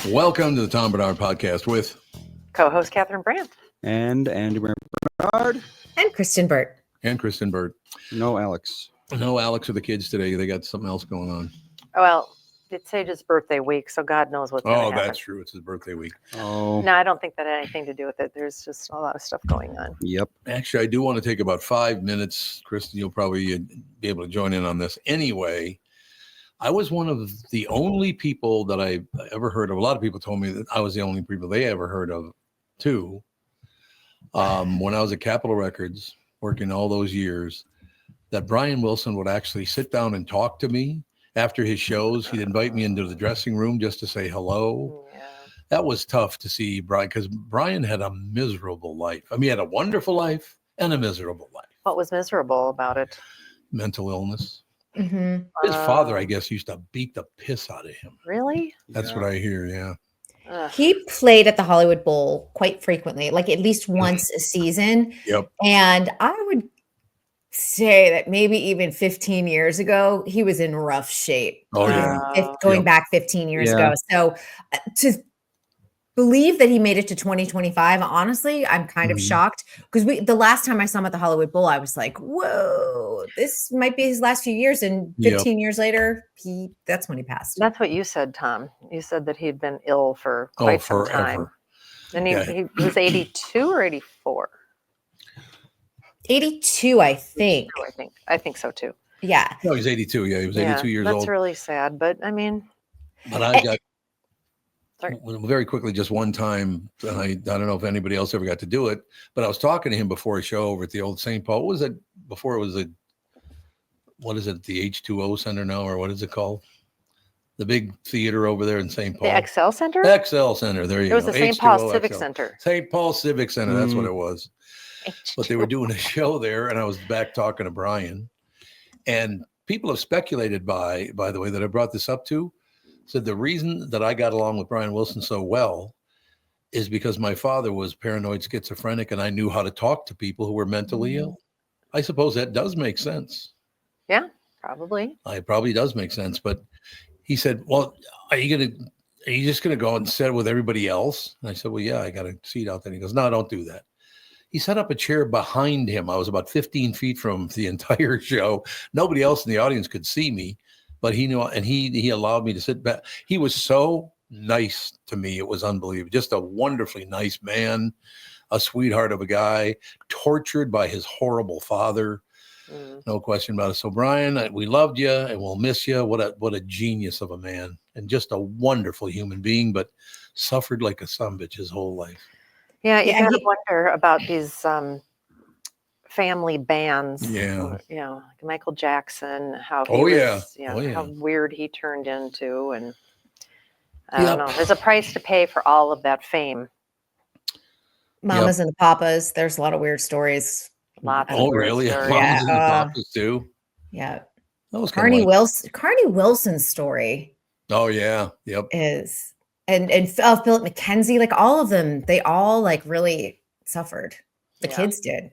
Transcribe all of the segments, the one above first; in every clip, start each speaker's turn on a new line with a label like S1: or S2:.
S1: Welcome to the Tom Bernard Podcast with
S2: co-host Catherine Brandt
S3: and Andy Bernard
S4: and Kristen Burt.
S1: And Kristen Burt.
S3: No Alex.
S1: No Alex or the kids today. They got something else going on.
S2: Well, it's Sage's birthday week, so God knows what's going to happen.
S1: Oh, that's true. It's his birthday week.
S3: Oh.
S2: No, I don't think that had anything to do with it. There's just a lot of stuff going on.
S3: Yep.
S1: Actually, I do want to take about 5 minutes. Kristen, you'll probably be able to join in on this anyway. I was one of the only people that I ever heard of. A lot of people told me that I was the only people they ever heard of, too. When I was at Capitol Records, working all those years, that Brian Wilson would actually sit down and talk to me after his shows. He'd invite me into the dressing room just to say hello.
S2: Yeah.
S1: That was tough to see Brian, because Brian had a miserable life. I mean, he had a wonderful life and a miserable life.
S2: What was miserable about it?
S1: Mental illness.
S4: Mm-hmm.
S1: His father, I guess, used to beat the piss out of him.
S2: Really?
S1: That's what I hear, yeah.
S4: He played at the Hollywood Bowl quite frequently, like at least once a season.
S1: Yep.
S4: And I would say that maybe even 15 years ago, he was in rough shape.
S1: Oh, yeah.
S4: Going back 15 years ago. So to believe that he made it to 2025, honestly, I'm kind of shocked, because the last time I saw him at the Hollywood Bowl, I was like, whoa, this might be his last few years. And 15 years later, that's when he passed.
S2: That's what you said, Tom. You said that he'd been ill for quite some time. And he was 82 or 84?
S4: 82, I think.
S2: I think so too.
S4: Yeah.
S1: No, he's 82. Yeah, he was 82 years old.
S2: That's really sad. But I mean,
S1: I got very quickly, just one time, and I don't know if anybody else ever got to do it, but I was talking to him before a show over at the old St. Paul. What was it before? It was what is it, the H2O Center now, or what is it called? The big theater over there in St. Paul.
S2: the XL Center?
S1: XL Center. There you go.
S2: It was the St. Paul
S1: H2O
S2: Civic
S1: XL.
S2: Center.
S1: St. Paul Civic Center. That's what it was.
S2: H2O.
S1: But they were doing a show there, and I was back talking to Brian. And people have speculated, by the way, that I brought this up to, said the reason that I got along with Brian Wilson so well is because my father was paranoid schizophrenic, and I knew how to talk to people who were mentally ill. I suppose that does make sense.
S2: Yeah, probably.
S1: It probably does make sense. But he said, well, are you just going to go and sit with everybody else? And I said, well, yeah, I got a seat out there. And he goes, no, don't do that. He set up a chair behind him. I was about 15 feet from the entire show. Nobody else in the audience could see me, but he knew, and he allowed me to sit back. He was so nice to me. It was unbelievable. Just a wonderfully nice man, a sweetheart of a guy, tortured by his horrible father. No question about it. So Brian, we loved you and we'll miss you. What a genius of a man, and just a wonderful human being, but suffered like a sumbitch his whole life.
S2: Yeah, you gotta wonder about these family bands.
S1: Yeah.
S2: Like Michael Jackson, how how weird he turned into, and I don't know. There's a price to pay for all of that fame.
S4: Mamas and the Papas. There's a lot of weird stories.
S2: Lots of
S1: weird stories. Mamas and the Papas too.
S4: Yeah.
S1: That was
S4: Carney Wilson's story.
S1: Oh yeah. Yep.
S4: Is and Philip McKenzie, like all of them, they all like really suffered. The kids did.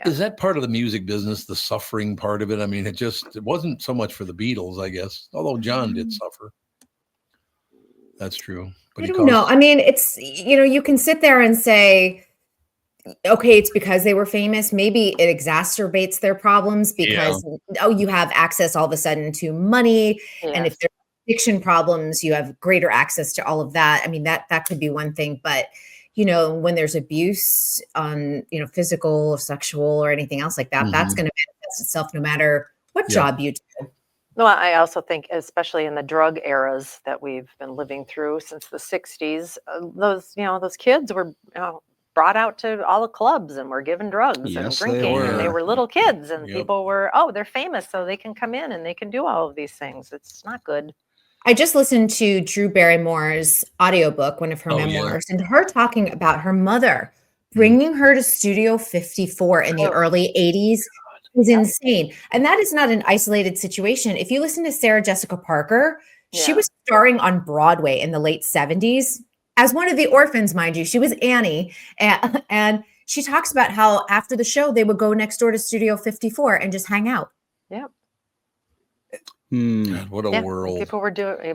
S1: Is that part of the music business, the suffering part of it? I mean, it wasn't so much for the Beatles, I guess, although John did suffer. That's true. But
S4: I don't know. I mean, it's, you can sit there and say, okay, it's because they were famous. Maybe it exacerbates their problems because, you have access all of a sudden to money. Yes. And if there's addiction problems, you have greater access to all of that. I mean, that could be one thing. But, when there's abuse on, physical or sexual or anything else like that, that's going to manifest itself no matter what job you do.
S2: No, I also think, especially in the drug eras that we've been living through since the 60s, those kids were brought out to all the clubs and were given drugs and drinking. And they were little kids, and people were, they're famous, so they can come in and they can do all of these things. It's not good.
S4: I just listened to Drew Barrymore's audiobook, one of her memoirs, and her talking about her mother bringing her to Studio 54 in the early 80s is insane. And that is not an isolated situation. If you listen to Sarah Jessica Parker, she was starring on Broadway in the late 70s as one of the orphans, mind you. She was Annie. And she talks about how after the show, they would go next door to Studio 54 and just hang out.
S2: Yeah.
S1: God, what a
S2: Yeah,
S1: world.
S2: people were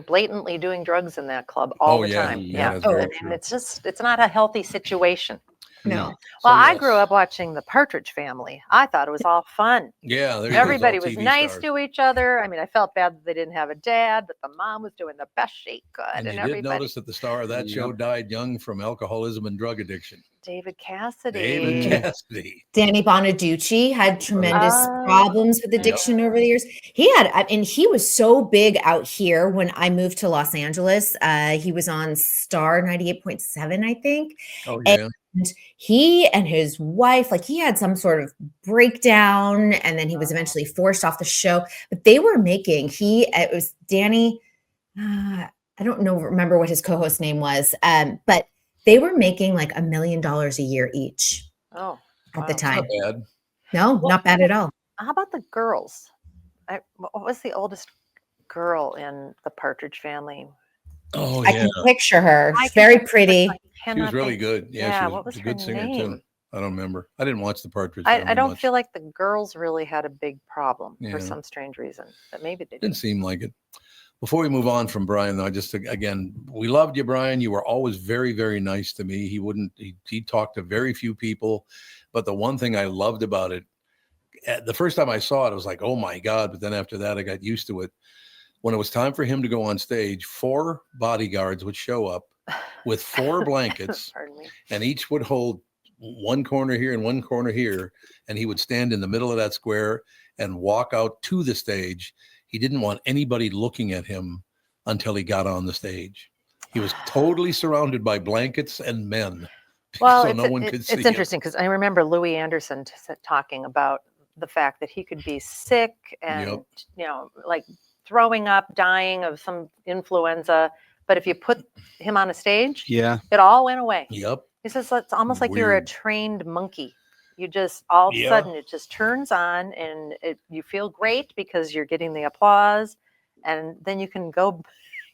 S2: blatantly doing drugs in that club all the time.
S1: Yeah, that's
S4: Oh,
S1: very
S2: And
S1: true.
S2: it's not a healthy situation.
S4: No.
S2: Well,
S1: So,
S2: I
S1: yes.
S2: grew up watching the Partridge Family. I thought it was all fun.
S1: Yeah, there you go.
S2: Everybody
S1: It's all
S2: was
S1: TV
S2: nice
S1: stars.
S2: to each other. I mean, I felt bad that they didn't have a dad, but the mom was doing the best she could.
S1: And
S2: And
S1: you did
S2: everybody.
S1: notice that the star of that show died young from alcoholism and drug addiction.
S2: David Cassidy.
S1: David Cassidy.
S4: Danny Bonaducci had tremendous
S2: Oh,
S4: problems with addiction over the years. And he was so big out here when I moved to Los Angeles. He was on Star 98.7, I think.
S1: Oh, yeah.
S4: And he and his wife, like he had some sort of breakdown and then he was eventually forced off the show. But they were making, it was Danny, I don't know, remember what his co-host name was, but they were making like $1 million a year each
S2: Oh,
S4: at the
S2: wow.
S4: time.
S1: Not bad.
S4: No, not bad at all.
S2: How about the girls? What was the oldest girl in the Partridge Family?
S1: Oh,
S4: I
S1: yeah.
S4: can picture her.
S2: I
S4: She's
S2: can
S4: very
S2: picture,
S4: pretty.
S2: but I
S1: She was
S2: cannot
S1: really
S2: think.
S1: good. Yeah,
S2: Yeah,
S1: she
S2: what
S1: was
S2: was
S1: a good
S2: her
S1: singer,
S2: name?
S1: too. I don't remember. I didn't watch the Partridge
S2: I
S1: Family
S2: don't
S1: much.
S2: feel like the girls really had a big problem
S1: Yeah.
S2: for some strange reason, but maybe they
S1: Didn't
S2: did.
S1: seem like it. Before we move on from Brian, though, again, we loved you, Brian. You were always very, very nice to me. He talked to very few people. But the one thing I loved about it, the first time I saw it, I was like, oh my God. But then after that, I got used to it. When it was time for him to go on stage, 4 bodyguards would show up with 4 blankets,
S2: Pardon me.
S1: and each would hold one corner here and one corner here. And he would stand in the middle of that square and walk out to the stage. He didn't want anybody looking at him until he got on the stage. He was totally surrounded by blankets and men.
S2: Well,
S1: so no one could see
S2: it's interesting because I remember Louis Anderson talking about the fact that he could be sick and, like throwing up, dying of some influenza. But if you put him on a stage, it all went away.
S1: Yep.
S2: He says it's almost like you're a
S1: Weird.
S2: trained monkey. You just all of a sudden it just turns on and you feel great because you're getting the applause, and then you can go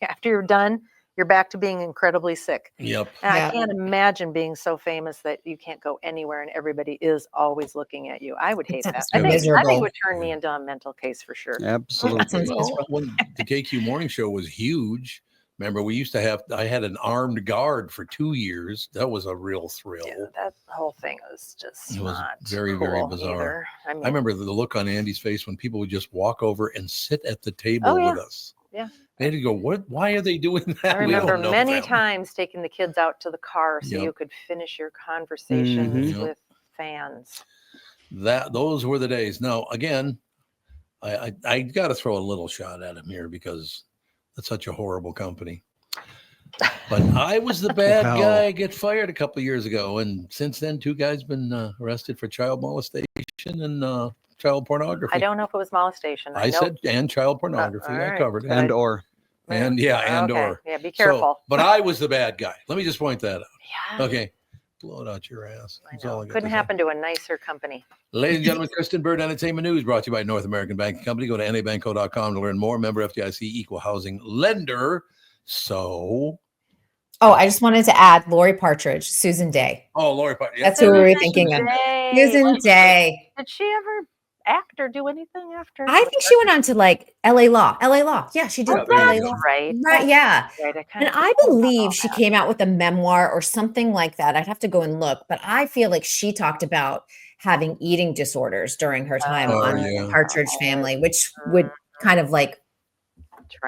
S2: after you're done. You're back to being incredibly sick.
S1: Yep.
S2: And I can't imagine being so famous that you can't go anywhere and everybody is always looking at you. I would hate that. I think it would turn me into a mental case for sure.
S3: Absolutely.
S1: Well, when the KQ Morning Show was huge, remember we used to I had an armed guard for 2 years. That was a real thrill.
S2: Yeah, that whole thing was just not
S1: very, very bizarre.
S2: I mean,
S1: I remember the look on Andy's face when people would just walk over and sit at the table with us.
S2: Yeah.
S1: They had to go, why are they doing that?
S2: I remember many times taking the kids out to the car so you could finish your conversations with fans.
S1: Those were the days. Now, again, I got to throw a little shot at him here because that's such a horrible company. But I was the bad guy, get fired a couple of years ago. And since then, 2 guys been arrested for child molestation and child pornography.
S2: I don't know if it was molestation.
S1: I said, and child pornography. I covered it.
S3: And
S2: Yeah, be careful.
S1: So, but I was the bad guy. Let me just point that out.
S2: Yeah.
S1: Okay. Blow it out your ass.
S2: I know. Couldn't happen to a nicer company.
S1: Ladies and gentlemen, Kristen Bird Entertainment News brought to you by North American Banking Company. Go to nabanco.com to learn more. Member FDIC, equal housing lender. So.
S4: Oh, I just wanted to add Lori Partridge, Susan Day.
S1: Oh, Lori Partridge.
S4: That's who we were thinking of. Susan Day.
S2: Did she ever act or do anything after?
S4: I think she went on to like LA Law. Yeah, she did. LA Law.
S2: Right.
S4: Yeah.
S2: Right.
S4: And I believe she came out with a memoir or something like that. I'd have to go and look, but I feel like she talked about having eating disorders during her time on the Partridge Family, which would kind of like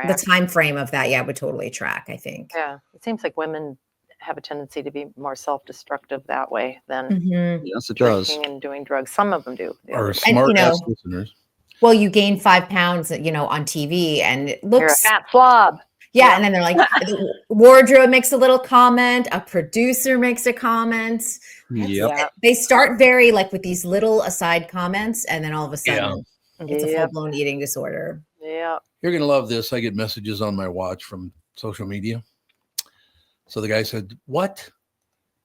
S4: the time frame of that. Would totally track, I think.
S2: Yeah. It seems like women have a tendency to be more self-destructive that way than
S3: yes, it does.
S2: drinking and doing drugs. Some of them do.
S1: Or smart ass listeners.
S4: Well, you gain 5 pounds, on TV, and it looks
S2: you're a fat slob.
S4: Yeah, and then they're like, the wardrobe makes a little comment, a producer makes a comment.
S3: Yep.
S4: They start very like with these little aside comments, and then all of a sudden it's a full-blown eating disorder.
S2: Yeah.
S1: You're gonna love this. I get messages on my watch from social media. So the guy said, "What?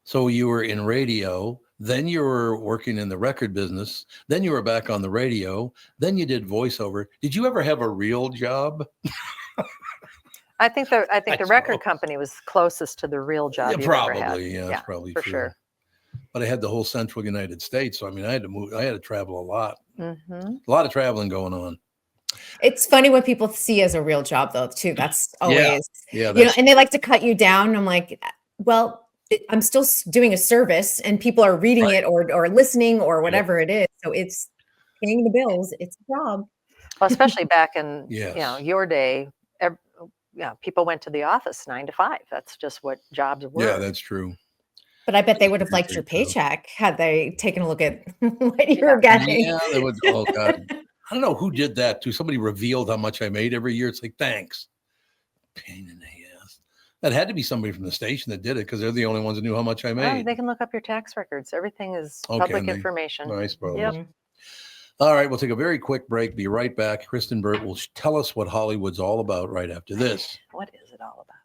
S1: So you were in radio, then you were working in the record business, then you were back on the radio, then you did voiceover. Did you ever have a real job?"
S2: I think the record company was closest to the real job.
S1: Yeah, probably. Yeah, it's probably
S2: for
S1: true.
S2: Sure.
S1: But I had the whole central United States, so I mean, I had to move. I had to travel a lot.
S2: Mm-hmm.
S1: A lot of traveling going on.
S4: It's funny what people see as a real job, though, too. That's always,
S1: Yeah,
S4: and they like to cut you down. I'm like, well, I'm still doing a service, and people are reading
S1: Right.
S4: it or listening or whatever it is. So it's paying the bills. It's a job.
S2: Well, especially back in
S1: Yes.
S2: your day, people went to the office 9 to 5. That's just what jobs were.
S1: Yeah, that's true.
S4: But I bet they would have liked your paycheck had they taken a look at what you were getting.
S1: Yeah, they would. Oh God, I don't know who did that too. Somebody revealed how much I made every year. It's like, thanks. Pain in the ass. That had to be somebody from the station that did it because they're the only ones that knew how much I
S2: Oh,
S1: made.
S2: they can look up your tax records. Everything is public information.
S1: I suppose.
S2: Yep.
S1: All right, we'll take a very quick break. Be right back. Kristen Burt will tell us what Hollywood's all about right after this.
S2: What is it all about?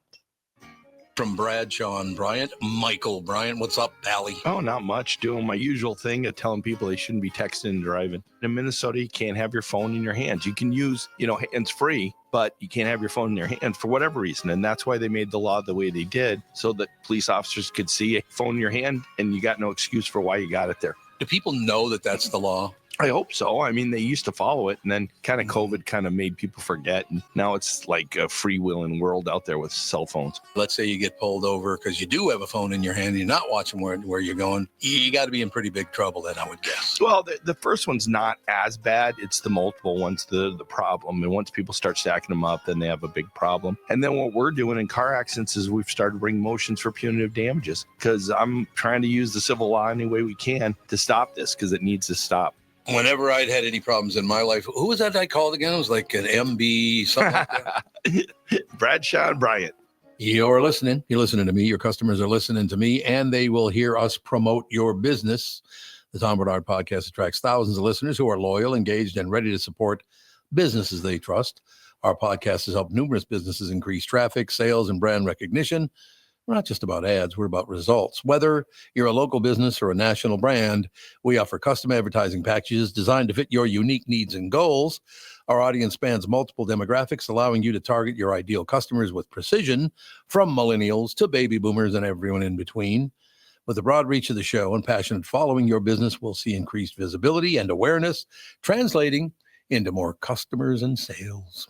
S1: From Bradshaw and Bryant, Michael Bryant. What's up, Pally?
S5: Oh, not much. Doing my usual thing of telling people they shouldn't be texting and driving. In Minnesota, you can't have your phone in your hands. You can use, hands-free, but you can't have your phone in your hand for whatever reason. And that's why they made the law the way they did, so that police officers could see a phone in your hand and you got no excuse for why you got it there.
S1: Do people know that that's the law?
S5: I hope so. I mean, they used to follow it, and then kind of COVID kind of made people forget. And now it's like a freewheeling world out there with cell phones.
S1: Let's say you get pulled over because you do have a phone in your hand and you're not watching where you're going. You got to be in pretty big trouble then, I would guess.
S5: Well, the first one's not as bad. It's the multiple ones, the problem. And once people start stacking them up, then they have a big problem. And then what we're doing in car accidents is we've started bringing motions for punitive damages, because I'm trying to use the civil law any way we can to stop this, because it needs to stop.
S1: Whenever I'd had any problems in my life, who was that I called again? It was like an MB, something like that.
S5: Bradshaw and Bryant.
S1: You're listening. You're listening to me. Your customers are listening to me, and they will hear us promote your business. The Tom Bernard Podcast attracts thousands of listeners who are loyal, engaged, and ready to support businesses they trust. Our podcast has helped numerous businesses increase traffic, sales, and brand recognition. We're not just about ads, we're about results. Whether you're a local business or a national brand, we offer custom advertising packages designed to fit your unique needs and goals. Our audience spans multiple demographics, allowing you to target your ideal customers with precision, from millennials to baby boomers and everyone in between. With the broad reach of the show and passionate following, your business will see increased visibility and awareness, translating into more customers and sales.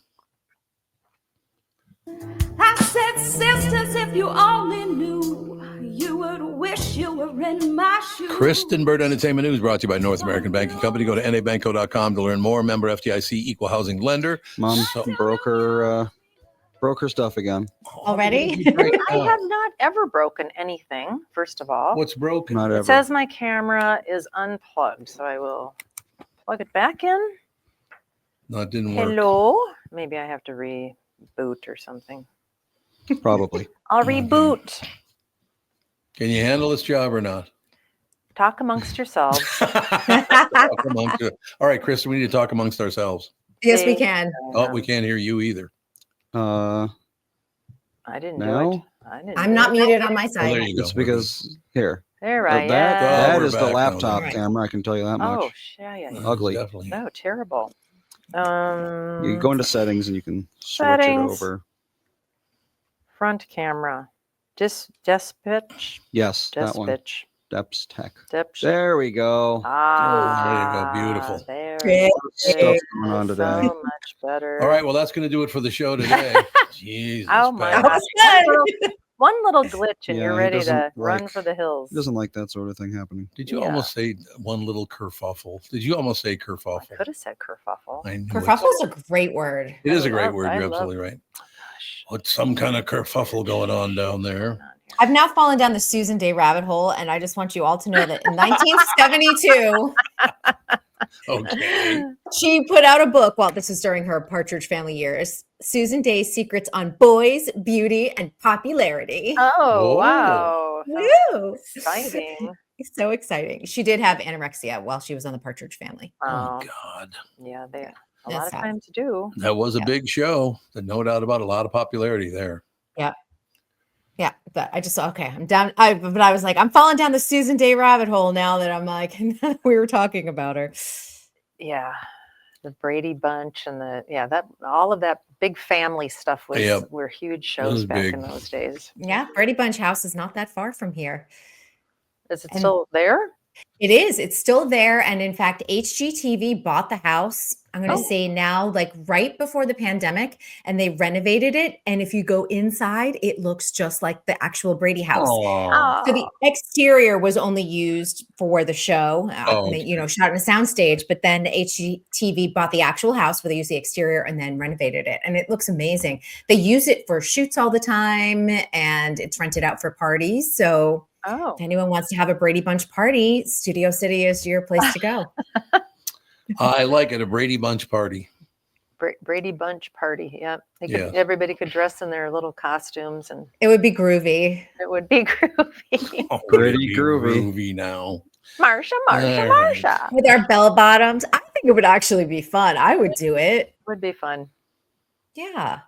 S6: I said, sisters, if you only knew, you would wish you were in my shoes.
S1: Kristen Burt Entertainment News brought to you by North American Banking Company. Go to nabanco.com to learn more. Member FDIC, equal housing lender.
S3: Mom broker stuff again.
S4: Already?
S2: I have not ever broken anything, first of all.
S1: What's broken?
S3: Not ever.
S2: It says my camera is unplugged, so I will plug it back in.
S1: No, it didn't work.
S2: Hello? Maybe I have to reboot or something.
S3: Probably.
S2: I'll reboot.
S1: Can you handle this job or not?
S2: Talk amongst yourselves.
S1: All right, Kristen, we need to talk amongst ourselves.
S4: Yes, we can.
S1: Oh, we can't hear you either.
S2: I didn't do
S3: No?
S2: it.
S4: I'm not muted on my
S1: Oh,
S4: side.
S1: there you go.
S3: It's because here.
S2: There I am.
S3: That
S1: we're
S3: is the
S1: back now.
S3: laptop
S4: Right.
S3: camera. I can tell you that much.
S2: Oh, yeah.
S3: Ugly.
S1: Definitely.
S2: Oh, terrible.
S3: You go into settings and you can switch
S2: Settings.
S3: it over.
S2: Front camera. Despatch.
S3: Yes, that one.
S2: Despatch.
S3: Depths Tech.
S2: Despatch.
S3: There we go.
S2: Ah,
S1: there you go. Beautiful.
S2: There
S4: Great.
S3: Stuff
S2: it
S3: going on
S2: is.
S3: today.
S2: So much better.
S1: All right, well, that's going to do it for the show today. Jesus.
S2: Oh my
S1: Pat.
S2: gosh. One little glitch and
S3: Yeah,
S2: you're
S3: he
S2: ready to
S3: doesn't
S2: run
S3: like-
S2: for the hills.
S3: He doesn't like that sort of thing happening.
S1: Did you
S2: Yeah.
S1: almost say one little kerfuffle? Did you almost say
S2: I
S1: kerfuffle?
S2: could have said kerfuffle.
S1: I knew
S4: Kerfuffle is a great word.
S1: It is a
S2: I
S1: great
S2: love-
S1: word.
S2: I
S1: You're
S2: love-
S1: absolutely right.
S2: Gosh.
S1: What's some kind of kerfuffle going on down there?
S4: I've now fallen down the Susan Day rabbit hole, and I just want you all to know that in 1972,
S1: Okay.
S4: she put out a book. Well, this is during her Partridge Family years. Susan Day's Secrets on Boys, Beauty, and Popularity.
S2: Oh,
S1: Whoa.
S2: wow.
S4: Woo!
S2: Exciting.
S4: So exciting. She did have anorexia while she was on the Partridge Family.
S1: Oh,
S2: Oh,
S1: God.
S2: yeah, they a
S4: That's
S2: lot of
S4: sad.
S2: times do.
S1: That was a
S4: Yeah.
S1: big show. There's no doubt about it. A lot of popularity there.
S4: Yeah, but I just okay. I'm down. But I was like, I'm falling down the Susan Day rabbit hole now that I'm like, we were talking about her.
S2: Yeah. The Brady Bunch and that all of that big family stuff
S1: Yep.
S2: were huge shows
S1: was
S2: back
S1: big.
S2: in those days.
S4: Yeah, Brady Bunch house is not that far from here.
S2: Is it
S4: And-
S2: still there?
S4: It is. It's still there. And in fact, HGTV bought the house I'm going to say now, like right before the pandemic, and they renovated it. And if you go inside, it looks just like the actual Brady house.
S1: Oh,
S4: So the exterior was only used for the show,
S1: okay.
S4: you know, shot in a soundstage, but then HGTV bought the actual house where they use the exterior and then renovated it. And it looks amazing. They use it for shoots all the time and it's rented out for parties. So if anyone wants to have a Brady Bunch party, Studio City is your place to go.
S1: I like it. A Brady Bunch party.
S2: Brady Bunch party. Yeah. Everybody could dress in their little costumes and
S4: it would be groovy.
S2: It would be groovy.
S1: Oh,
S3: Pretty groovy.
S1: Groovy now.
S2: Marsha.
S4: With our bell bottoms. I think it would actually be fun. I would do it.
S2: Would be fun.
S4: Yeah.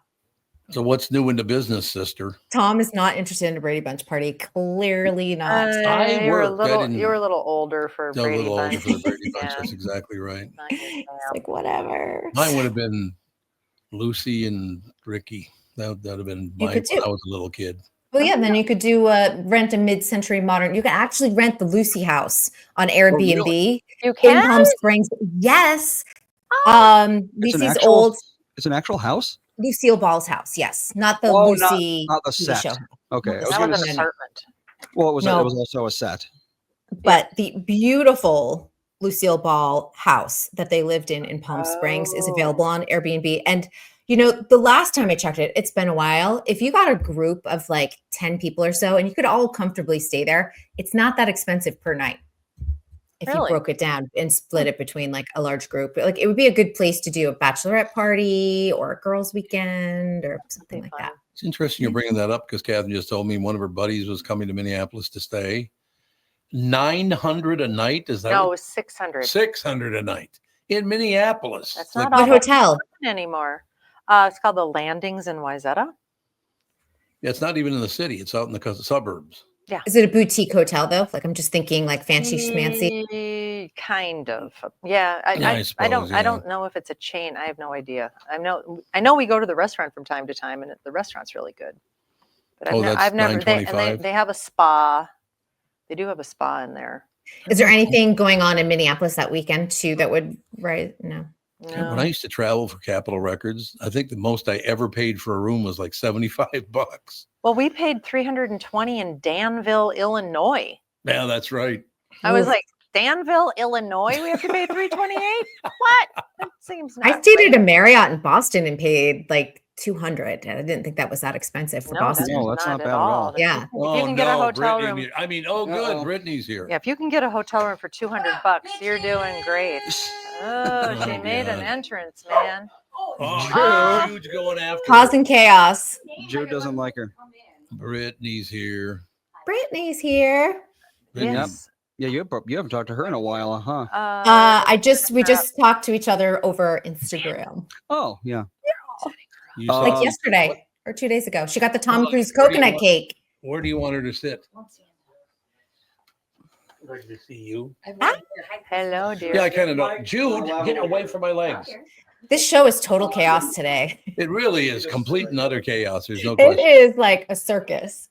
S1: So what's new in the business, sister?
S4: Tom is not interested in a Brady Bunch party. Clearly not.
S2: You were a little older for Brady Bunch.
S1: For the Brady Bunch. That's exactly right.
S4: It's like whatever.
S1: Mine would have been Lucy and Ricky. That would have been mine when I was a little kid.
S4: Well, yeah, then you could do rent a mid-century modern. You can actually rent the Lucy house on Airbnb.
S1: Oh, really?
S2: You can?
S4: In Palm Springs. Yes. Lucy's
S3: It's an actual house?
S4: Lucille Ball's house, yes. Not the Lucy.
S3: Not the set.
S4: Show.
S3: Okay.
S2: That was an apartment.
S3: Well, it was also a set.
S4: But the beautiful Lucille Ball house that they lived in Palm Springs is available on Airbnb. And, you know, the last time I checked it, it's been a while. If you got a group of like 10 people or so, and you could all comfortably stay there, it's not that expensive per night. If you broke it down and split it between like a large group, like it would be a good place to do a bachelorette party or a girls' weekend or something like that.
S1: It's interesting you're bringing that up because Catherine just told me one of her buddies was coming to Minneapolis to stay. $900 a night? Is that?
S2: No, it was 600.
S1: 600 a night in Minneapolis.
S2: That's not
S4: what hotel
S2: anymore. It's called the Landings in Wayzata.
S1: Yeah, it's not even in the city. It's out in the suburbs.
S2: Yeah.
S4: Is it a boutique hotel though? Like I'm just thinking like fancy schmancy.
S2: Kind of. Yeah. I don't know if it's a chain. I have no idea. I know we go to the restaurant from time to time and the restaurant's really good. But I've never they have a spa. They do have a spa in there.
S4: Is there anything going on in Minneapolis that weekend too that would No.
S1: Yeah, when I used to travel for Capitol Records, I think the most I ever paid for a room was like $75.
S2: Well, we paid $320 in Danville, Illinois.
S1: Yeah, that's right.
S2: I was like, Danville, Illinois, we have to pay $328? What? That seems nice.
S4: I stayed at a Marriott in Boston and paid like $200. I didn't think that was that expensive for Boston.
S3: No, that's not bad at all.
S4: Yeah.
S2: If you can get a hotel room.
S1: Good. Brittany's here.
S2: Yeah, if you can get a hotel room for $200, you're doing great. Oh, she made an entrance, man.
S1: Oh, Jude's going after
S4: causing chaos.
S3: Jude doesn't like her.
S1: Brittany's here.
S4: Brittany's here.
S2: Yes.
S3: Yeah, you haven't talked to her in a while, huh?
S4: We just talked to each other over Instagram.
S3: Oh, yeah.
S4: Like yesterday or 2 days ago. She got the Tom Cruise coconut cake.
S1: Where do you want her to sit? I'd like to see you.
S2: Hello, dear.
S1: Yeah, I kind of know. Jude, get away from my legs.
S4: This show is total chaos today.
S1: It really is complete and utter chaos. There's no question.
S4: It is like a circus.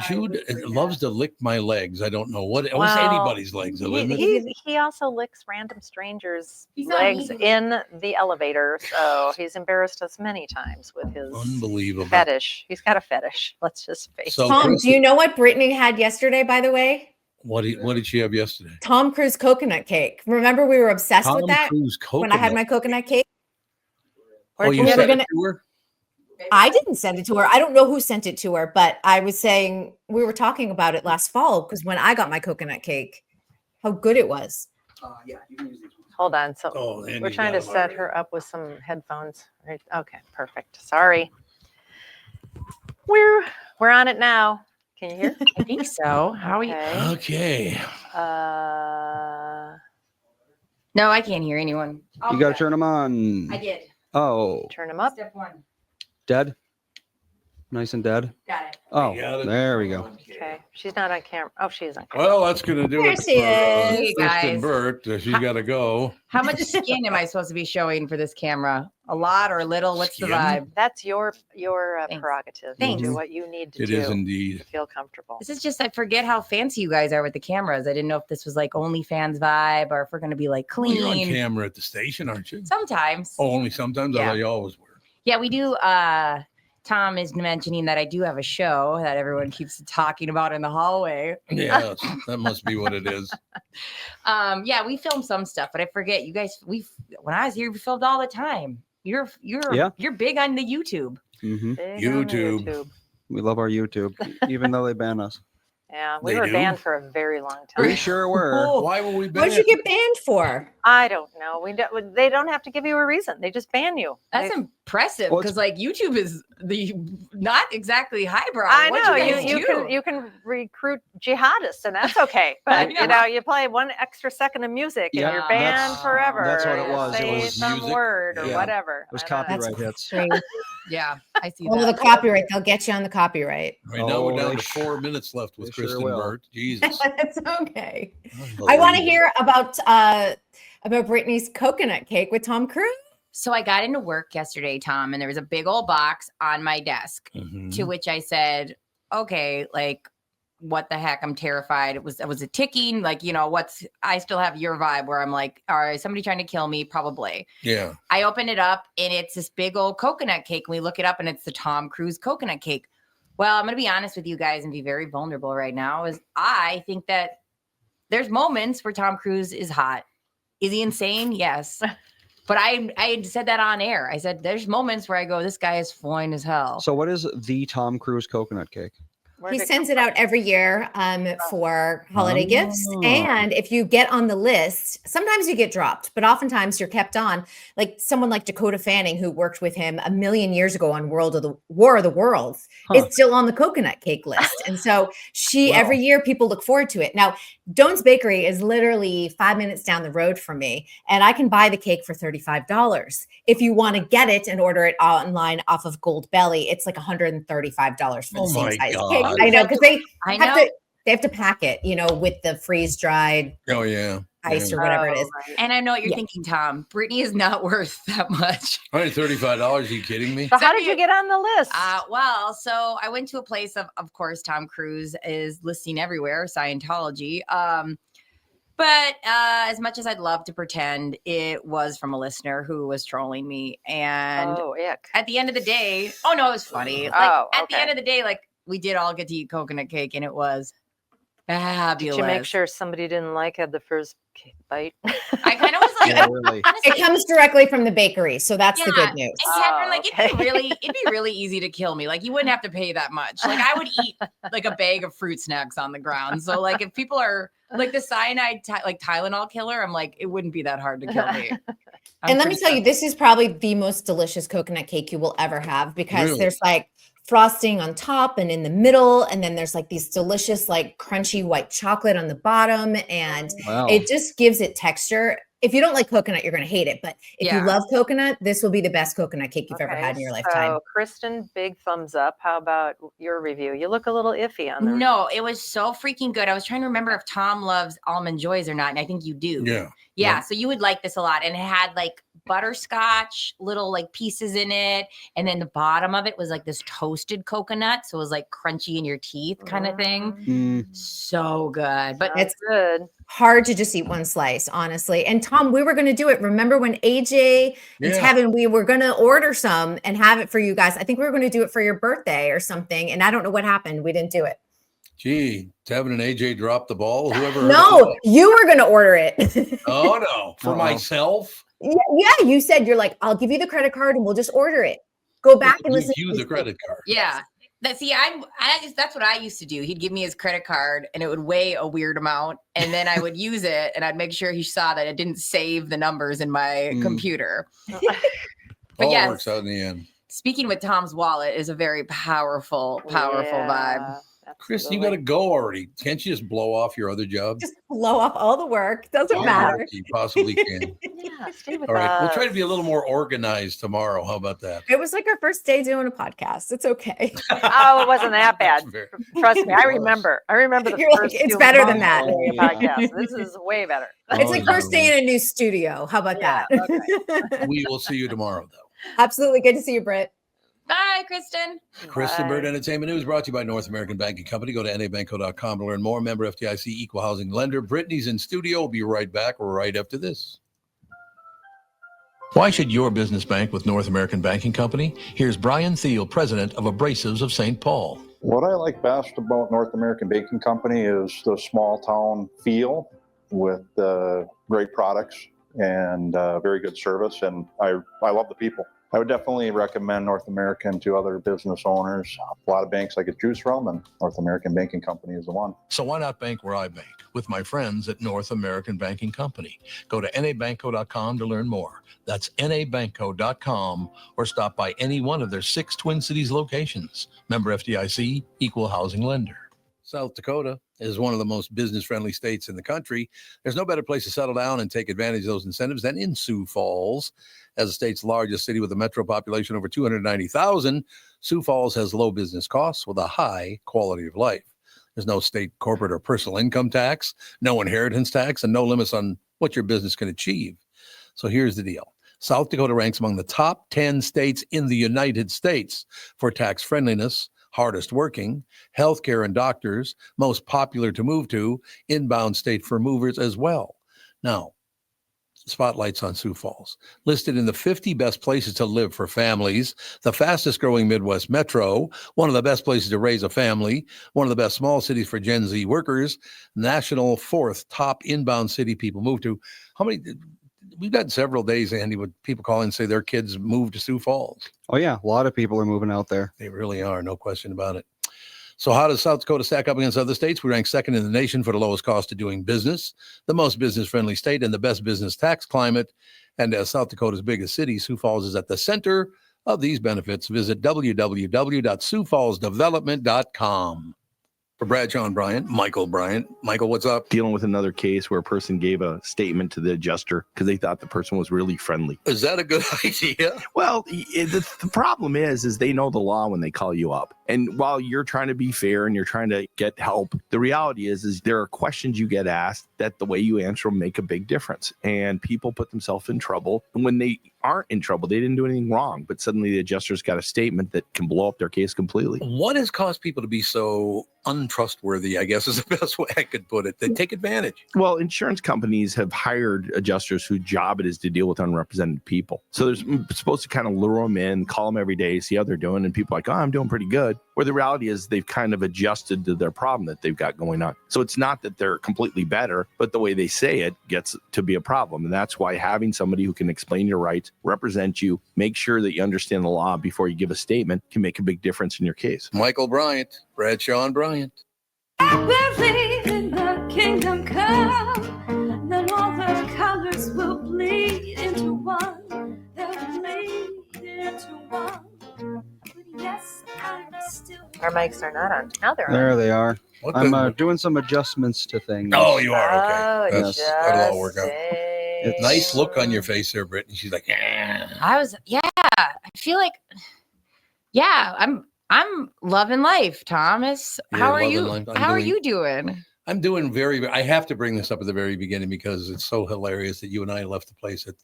S1: Jude loves to lick my legs. I don't know what's anybody's legs.
S2: He also licks random strangers' legs in the elevator. So he's embarrassed us many times with his
S1: unbelievable
S2: fetish. He's got a fetish. Let's just face it.
S4: Tom, do you know what Brittany had yesterday, by the way?
S1: What did she have yesterday?
S4: Tom Cruise coconut cake. Remember we were obsessed with that when I had my coconut cake?
S1: You sent it to her?
S4: I didn't send it to her. I don't know who sent it to her, but I was saying we were talking about it last fall because when I got my coconut cake, how good it was.
S2: Yeah, you can use these ones. Hold on. So we're trying to set her up with some headphones. Right? Okay, perfect. Sorry. We're on it now. Can you hear?
S7: I think so. How are you?
S1: Okay.
S7: No, I can't hear anyone.
S3: You got to turn them on.
S7: I did.
S3: Oh.
S2: Turn them up.
S7: Step one.
S3: Dead? Nice and dead?
S7: Got it.
S3: Oh,
S1: got it.
S3: there we go.
S2: Okay. She's not on camera. Oh, she is on camera.
S1: Well, that's going to do
S4: There
S1: it
S4: she
S1: for
S4: is.
S7: Hey,
S1: Kristen
S7: guys.
S1: Burt. She's got to go.
S7: How much skin am I supposed to be showing for this camera? A lot or a little? What's the
S1: Skin?
S7: vibe?
S2: That's your
S7: Thanks.
S2: prerogative.
S7: Thanks.
S2: You do what you need to
S1: It
S2: do
S1: is
S2: to
S1: indeed.
S2: feel comfortable.
S7: This is just, I forget how fancy you guys are with the cameras. I didn't know if this was like OnlyFans vibe or if we're going to be like
S1: Well, you're on
S7: clean.
S1: camera at the station, aren't you?
S7: Sometimes.
S1: Oh, only sometimes? I
S7: Yeah.
S1: thought you always were.
S7: Yeah, we do. Tom is mentioning that I do have a show that everyone keeps talking about in the hallway.
S1: Yeah, that must be what it is.
S7: Yeah, we film some stuff, but I forget you guys. When I was here, we filmed all the time. You're big on the YouTube.
S3: Hmm.
S2: Big on the
S1: YouTube.
S3: We love our YouTube, even though they ban us.
S2: Yeah, we
S1: They
S2: were
S1: do?
S2: banned for a very long time.
S3: We sure were.
S7: Oh,
S1: Why were we
S4: What
S1: banned?
S4: did you get banned for?
S2: I don't know. They don't have to give you a reason. They just ban you.
S7: that's
S2: They-
S7: impressive
S3: Well,
S7: because like YouTube is the not exactly highbrow.
S2: I
S7: What
S2: know
S7: you guys do?
S2: you can recruit jihadists and that's okay. But
S7: know.
S2: you know, you play one extra second of music and
S3: Yeah,
S2: you're banned
S7: that's-
S2: forever.
S3: that's what it
S2: You
S3: was. It
S2: Say
S3: was
S2: some
S1: music.
S2: word or
S3: Yeah.
S2: whatever.
S3: It was
S2: I don't know.
S3: copyright hits.
S4: Crazy.
S7: Yeah, I see
S4: Well, the
S7: that.
S4: copyright, they'll get you on the copyright.
S1: Right now we're
S3: Oh,
S1: down
S3: they
S1: to 4 minutes left with
S3: they sure
S1: Kristen
S3: will.
S1: Burt. Jesus.
S4: That's okay. I want to hear about Brittany's coconut cake with Tom Cruise.
S7: So I got into work yesterday, Tom, and there was a big old box on my desk.
S1: Mhm.
S7: To which I said, okay, like, what the heck? I'm terrified. It was a ticking, like, you know, I still have your vibe where I'm like, all right, somebody trying to kill me, probably.
S1: Yeah.
S7: I open it up and it's this big old coconut cake. And we look it up and it's the Tom Cruise coconut cake. Well, I'm going to be honest with you guys and be very vulnerable right now is I think that there's moments where Tom Cruise is hot. Is he insane? Yes. But I said that on air. I said, there's moments where I go, this guy is fine as hell.
S3: So what is the Tom Cruise coconut cake?
S2: Where'd
S4: He
S2: it
S4: sends
S2: come
S4: it out every year for holiday gifts.
S3: Oh.
S4: And if you get on the list, sometimes you get dropped, but oftentimes you're kept on. Like someone like Dakota Fanning, who worked with him a million years ago on War of the Worlds, is still on the coconut cake list. And so every year people look forward to it. Now, Doan's Bakery is literally 5 minutes down the road from me, and I can buy the cake for $35. If you want to get it and order it online off of Gold Belly, it's like $135 for the
S1: Oh
S4: same
S1: my
S4: size
S1: God.
S4: cake. I know, because they
S7: I
S4: have
S7: know.
S4: they have to pack it, you know, with the freeze dried
S1: Oh, yeah.
S4: ice
S1: Yeah.
S4: or whatever it is.
S2: right.
S7: And I know what you're
S4: Yeah.
S7: thinking, Tom. Brittany is not worth that much.
S1: $135. Are you kidding me?
S2: So how did you get on the list?
S7: Well, so I went to a place of course, Tom Cruise is listing everywhere, Scientology. But as much as I'd love to pretend, it was from a listener who was trolling me. And
S2: oh, ick.
S7: at the end of the day, oh no, it was funny. Like,
S2: Oh,
S7: at the
S2: okay.
S7: end of the day, like we did all get to eat coconut cake and it was fabulous.
S2: Did you make sure somebody didn't had the first bite?
S7: I kind of was like,
S3: Yeah, really.
S7: honestly,
S4: It comes directly from the bakery, so that's the
S7: Yeah,
S4: good news.
S7: And Catherine,
S2: Oh,
S7: like
S2: okay.
S7: it'd be really easy to kill me. Like you wouldn't have to pay that much. Like I would eat like a bag of fruit snacks on the ground. So like if people are like the cyanide like Tylenol killer, I'm like it wouldn't be that hard to kill me.
S4: And let me tell you, this is probably the most delicious coconut cake you will ever have because
S1: Really?
S4: there's like frosting on top and in the middle, and then there's like these delicious, like crunchy white chocolate on the bottom, and
S3: Wow.
S4: it just gives it texture. If you don't like coconut, you're going to hate it. But if you
S7: Yeah.
S4: love coconut, this will be the best coconut cake you've ever had in your lifetime.
S2: So, Kristen, big thumbs up. How about your review? You look a little iffy on the
S7: No, it was so freaking good. I was trying to remember if Tom loves almond joys or not, and I think you do.
S1: Yeah.
S7: Yeah, so you would like this a lot. And it had like butterscotch little like pieces in it. And then the bottom of it was like this toasted coconut. So it was like crunchy in your teeth kind of thing.
S3: Mm,
S7: So good. But
S2: That's good.
S4: Hard to just eat one slice, honestly. And Tom, we were going to do it. Remember when AJ and
S1: Yeah.
S4: Tevin, we were going to order some and have it for you guys. I think we were going to do it for your birthday or something. And I don't know what happened. We didn't do it.
S1: Gee, Tevin and AJ dropped the ball. Whoever. heard
S4: No,
S1: of
S4: you were going to order it.
S1: that? Oh, no. For
S3: Uh-oh.
S1: myself?
S4: Yeah, you said you're like, I'll give you the credit card and we'll just order it. Go back and listen.
S1: Use the credit card.
S7: yeah. That's what I used to do. He'd give me his credit card and it would weigh a weird amount. And then I would use it and I'd make sure he saw that it didn't save the numbers in my computer. But
S1: All
S7: yes.
S1: works out in the end.
S7: Speaking with Tom's wallet is a very powerful vibe.
S1: Chris, you got to go already. Can't you just blow off your other job?
S4: Just blow off all the work. Doesn't matter.
S1: You possibly can.
S2: Yeah, stay with
S1: All right. We'll try to
S2: us.
S1: be a little more organized tomorrow. How about that?
S4: It was like our first day doing a podcast. It's okay.
S2: Oh, it wasn't that bad.
S1: That's very-
S2: Trust me, I
S1: It was.
S2: remember. I remember the
S4: You're like,
S2: first
S4: it's
S2: few
S4: better than
S2: months
S4: that.
S2: doing a podcast. This is way better.
S4: It's
S1: Oh,
S4: like
S1: yeah.
S4: first day in a new studio. How about
S2: Yeah,
S4: that?
S1: We will see you tomorrow, though.
S4: Absolutely. Good to see you, Britt.
S7: Bye, Kristen.
S1: Kristen Bird
S2: Bye.
S1: Entertainment News brought to you by North American Banking Company. Go to nabanco.com to learn more. Member FDIC Equal Housing Lender. Brittany's in studio. We'll be right back right after this. Why should your business bank with North American Banking Company? Here's Brian Thiel, president of Abrasives of St. Paul.
S8: What I like best about North American Banking Company is the small town feel with great products and very good service. And I love the people. I would definitely recommend North American to other business owners. A lot of banks I could choose from, and North American Banking Company is the one.
S1: So why not bank where I bank? With my friends at North American Banking Company. Go to nabanco.com to learn more. That's nabanco.com, or stop by any one of their 6 Twin Cities locations. Member FDIC, Equal Housing Lender. South Dakota is one of the most business-friendly states in the country. There's no better place to settle down and take advantage of those incentives than in Sioux Falls. As the state's largest city with a metro population over 290,000, Sioux Falls has low business costs with a high quality of life. There's no state corporate or personal income tax, no inheritance tax, and no limits on what your business can achieve. So here's the deal. South Dakota ranks among the top 10 states in the United States for tax friendliness, hardest working, healthcare and doctors, most popular to move to, inbound state for movers as well. Now, spotlights on Sioux Falls. Listed in the 50 best places to live for families, the fastest growing Midwest metro, one of the best places to raise a family, one of the best small cities for Gen Z workers, national 4th top inbound city people move to. How many? We've got several days, Andy, with people calling and say their kids moved to Sioux Falls.
S3: Oh yeah, a lot of people are moving out there.
S1: They really are, no question about it. So how does South Dakota stack up against other states? We rank second in the nation for the lowest cost of doing business, the most business-friendly state, and the best business tax climate. And as South Dakota's biggest city, Sioux Falls is at the center of these benefits. Visit www.siouxfallsdevelopment.com. For Bradshaw and Bryant, Michael Bryant. Michael, what's up?
S5: Dealing with another case where a person gave a statement to the adjuster because they thought the person was really friendly.
S1: Is that a good idea?
S5: Well, the problem is they know the law when they call you up. And while you're trying to be fair and you're trying to get help, the reality is there are questions you get asked that the way you answer them make a big difference. And people put themselves in trouble. And when they aren't in trouble, they didn't do anything wrong, but suddenly the adjuster's got a statement that can blow up their case completely.
S1: What has caused people to be so untrustworthy, I guess is the best way I could put it? They take advantage.
S5: Well, insurance companies have hired adjusters whose job it is to deal with unrepresented people. So they're supposed to kind of lure them in, call them every day, see how they're doing. And people are like, oh, I'm doing pretty good. Where the reality is they've kind of adjusted to their problem that they've got going on. So it's not that they're completely better, but the way they say it gets to be a problem. And that's why having somebody who can explain your rights, represent you, make sure that you understand the law before you give a statement can make a big difference in your case.
S1: Michael Bryant, Bradshaw and Bryant.
S6: I believe in the kingdom come, then all the colors will bleed into one. They'll bleed into one. But yes, I'm still.
S2: Our mics are not on. Now they're on.
S3: There they are.
S1: What
S3: I'm
S1: the-
S3: doing some adjustments to things.
S1: Oh, you are? Okay.
S2: Oh,
S1: That's-
S2: just
S1: that'll all work out.
S2: say-
S1: Nice look on your face there, Brittany. She's like,
S7: I feel like, I'm loving life, Thomas.
S1: You're
S7: How are
S1: loving
S7: you?
S1: life. I'm
S7: How are
S1: doing-
S7: you doing?
S1: I'm doing I have to bring this up at the very beginning because it's so hilarious that you and I left the place at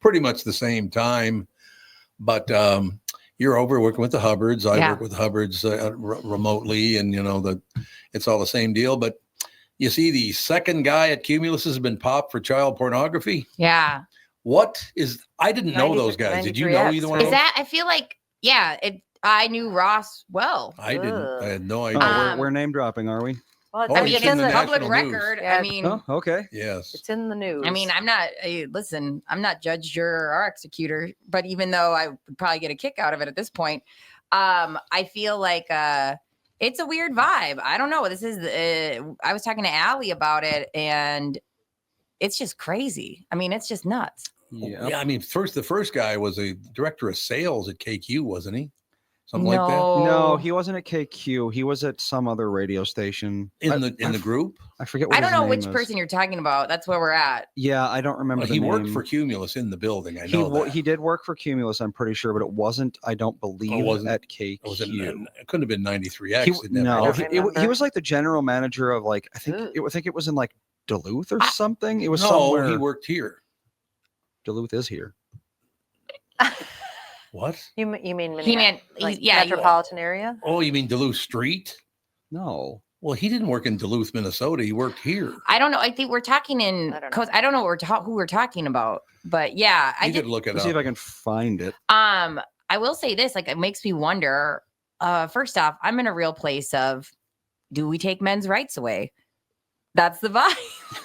S1: pretty much the same time. But you're over working with the Hubbards. I work with the Hubbards remotely, and it's all the same deal. But you see, the second guy at Cumulus has been popped for child pornography.
S7: Yeah.
S1: I didn't know those guys. Did you know
S2: 93X,
S1: either one of
S7: Is
S1: them?
S7: that? I feel like, I knew Ross well.
S1: I didn't.
S2: Ugh.
S1: I had no
S3: Oh,
S1: idea.
S3: we're name dropping, are we?
S2: Well,
S1: Oh,
S7: I
S1: it's
S7: mean,
S1: in
S7: it's
S1: the
S7: a public
S1: national news.
S7: record.
S2: Yeah.
S7: I mean,
S3: Oh, okay.
S1: Yes.
S2: it's in the news.
S7: I'm not. Listen, I'm not judge, juror, or executor. But even though I would probably get a kick out of it at this point, I feel like it's a weird vibe. I don't know. This is. I was talking to Allie about it, and it's just crazy. I mean, it's just nuts.
S3: Yeah.
S1: Yeah. I mean, the first guy was a director of sales at KQ, wasn't he? something like that.
S3: No, he wasn't at KQ. He was at some other radio station
S1: In the group.
S3: I forget what
S7: I don't
S3: his
S7: know
S3: name
S7: which
S3: is.
S7: person you're talking about. That's where we're at.
S3: Yeah, I don't remember
S1: Well,
S3: the
S1: he
S3: name.
S1: worked for Cumulus in the building. I know that.
S3: He did work for Cumulus, I'm pretty sure, but it wasn't, I don't believe, at KQ.
S1: It couldn't have been 93X.
S3: No, he was like the general manager of like, I think it was in like Duluth or something. It was somewhere.
S1: He worked here.
S3: Duluth is here.
S1: What?
S2: You mean
S7: He meant
S2: like
S7: yeah,
S2: metropolitan area?
S1: Oh, you mean Duluth Street?
S3: No.
S1: Well, he didn't work in Duluth, Minnesota. He worked here.
S7: I don't know. I think we're talking in because I don't know who we're talking about. But yeah, I
S1: could look it
S3: Let's
S1: up.
S3: see if I can find it.
S7: I will say this, like it makes me wonder. First off, I'm in a real place of, do we take men's rights away? That's the vibe.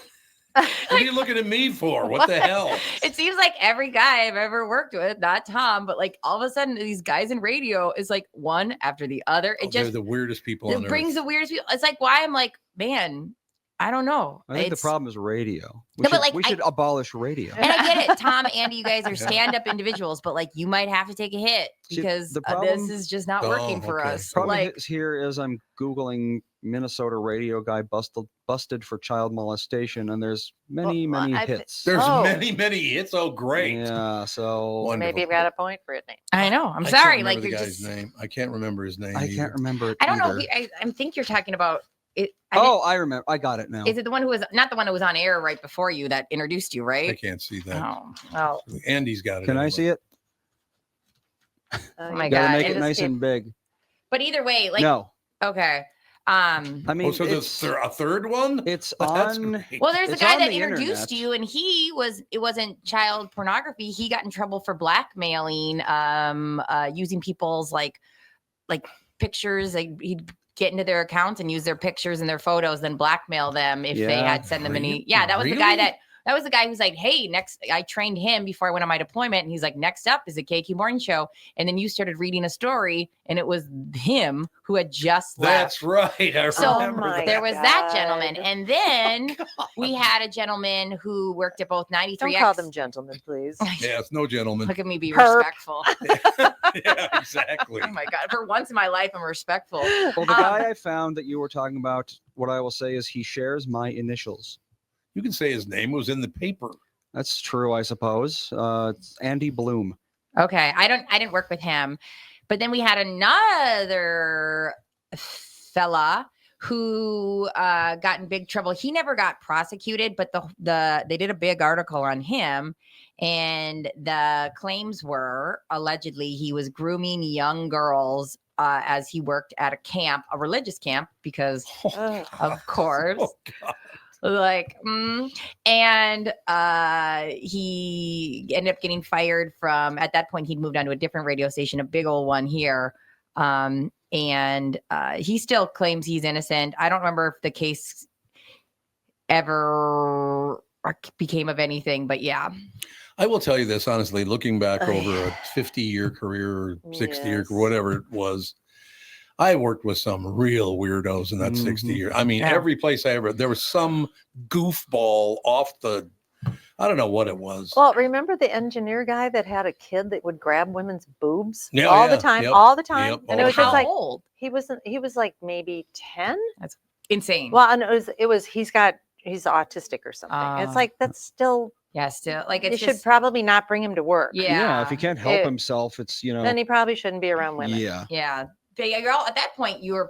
S1: What are you looking at me for? What the hell?
S7: It seems like every guy I've ever worked with, not Tom, but like all of a sudden these guys in radio is like one after the other. It
S1: they're
S7: just
S1: the weirdest people on
S7: it brings
S1: earth.
S7: the weirdest people. It's like why I'm like, man, I don't know.
S3: I think the problem is radio. We should abolish radio.
S7: And I get it, Tom, Andy, you guys are stand-up individuals, but like you might have to take a hit because this is just not working for us.
S3: Problem here is I'm Googling Minnesota radio guy busted for child molestation, and there's many hits.
S1: There's many hits. Oh, great.
S3: Yeah, so
S1: wonderful.
S2: Maybe you've got a point, Brittany.
S7: I know. I'm
S1: I
S7: sorry.
S1: can't
S7: Like
S1: remember
S7: you're
S1: the guy's
S7: just
S1: name. I can't remember his name.
S3: I can't remember it.
S7: I don't know.
S3: either.
S7: I think you're talking about it.
S3: I remember. I got it now.
S7: Is it the one who was not the one who was on air right before you that introduced you, right?
S1: I can't see that.
S7: Oh, well.
S1: Andy's got it.
S3: Can I see it?
S7: Oh my
S3: Gotta
S7: god!
S3: make it nice and big.
S7: But either way, like
S3: no.
S7: Okay.
S3: I mean,
S1: so there's a third one.
S3: It's
S1: That's
S3: on.
S1: great.
S7: Well, there's a
S3: It's
S7: guy
S3: on
S7: that
S3: the
S7: introduced
S3: internet.
S7: you, and it wasn't child pornography. He got in trouble for blackmailing, using people's like pictures. Like he'd get into their accounts and use their pictures and their photos, then blackmail them if they had send them any. Yeah, that was the guy that was the guy who's like, hey, I trained him before I went on my deployment. And he's like, next up is a KQ morning show. And then you started reading a story and it was him who had just left.
S1: That's right. I remember
S7: There was that gentleman. And then we had a gentleman who worked at both 93X.
S2: Don't call them gentlemen, please.
S1: Yes, no gentleman.
S7: Look at me be
S2: Perp.
S7: respectful.
S1: Yeah, exactly.
S7: Oh my God. For once in my life, I'm respectful.
S3: Well, the guy I found that you were talking about, what I will say is he shares my initials.
S1: You can say his name was in the paper.
S3: That's true, I suppose. It's Andy Bloom.
S7: Okay. I didn't work with him. But then we had another fella who got in big trouble. He never got prosecuted, but they did a big article on him. And the claims were allegedly he was grooming young girls as he worked at a religious camp, because of course.
S1: Oh, God.
S7: And he ended up getting fired from, at that point, he'd moved on to a different radio station, a big old one here. And he still claims he's innocent. I don't remember if the case ever became of anything, but yeah.
S1: I will tell you this, honestly, looking back over a 50-year career or 60-year, whatever it was, I worked with some real weirdos in that 60 years. I mean, every place there was some goofball off the, I don't know what it was.
S2: Well, remember the engineer guy that had a kid that would grab women's boobs
S1: Yeah,
S2: all
S1: yeah,
S2: the time,
S1: yep,
S2: all the time?
S1: yep,
S2: And
S1: all
S2: it was
S1: the
S2: just
S1: time.
S2: like,
S7: old?
S2: he was like maybe 10.
S7: That's insane.
S2: Well, and it was he's autistic or something. It's like, that's still,
S7: yeah, still like it's
S2: you should probably not bring him to work.
S3: Yeah, if he can't help himself, it's,
S2: Then he probably shouldn't be around women.
S7: Yeah. But you're all, at that point, you're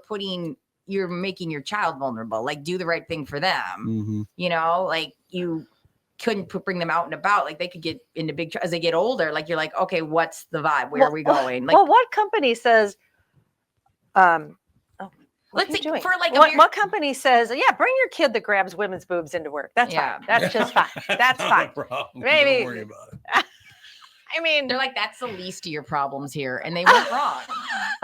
S7: making your child vulnerable. Like, do the right thing for them. You know, like you couldn't bring them out and about. Like they could get into big as they get older. Like you're like, okay, what's the vibe? Where are we going? Like,
S2: well, what company says?
S7: Let's see, for like
S2: what company says? Yeah, bring your kid that grabs women's boobs into work. That's fine. That's just fine. That's fine.
S1: No problem.
S2: Maybe.
S1: Don't worry about it.
S2: I mean,
S7: they're like, that's the least of your problems here, and they weren't wrong.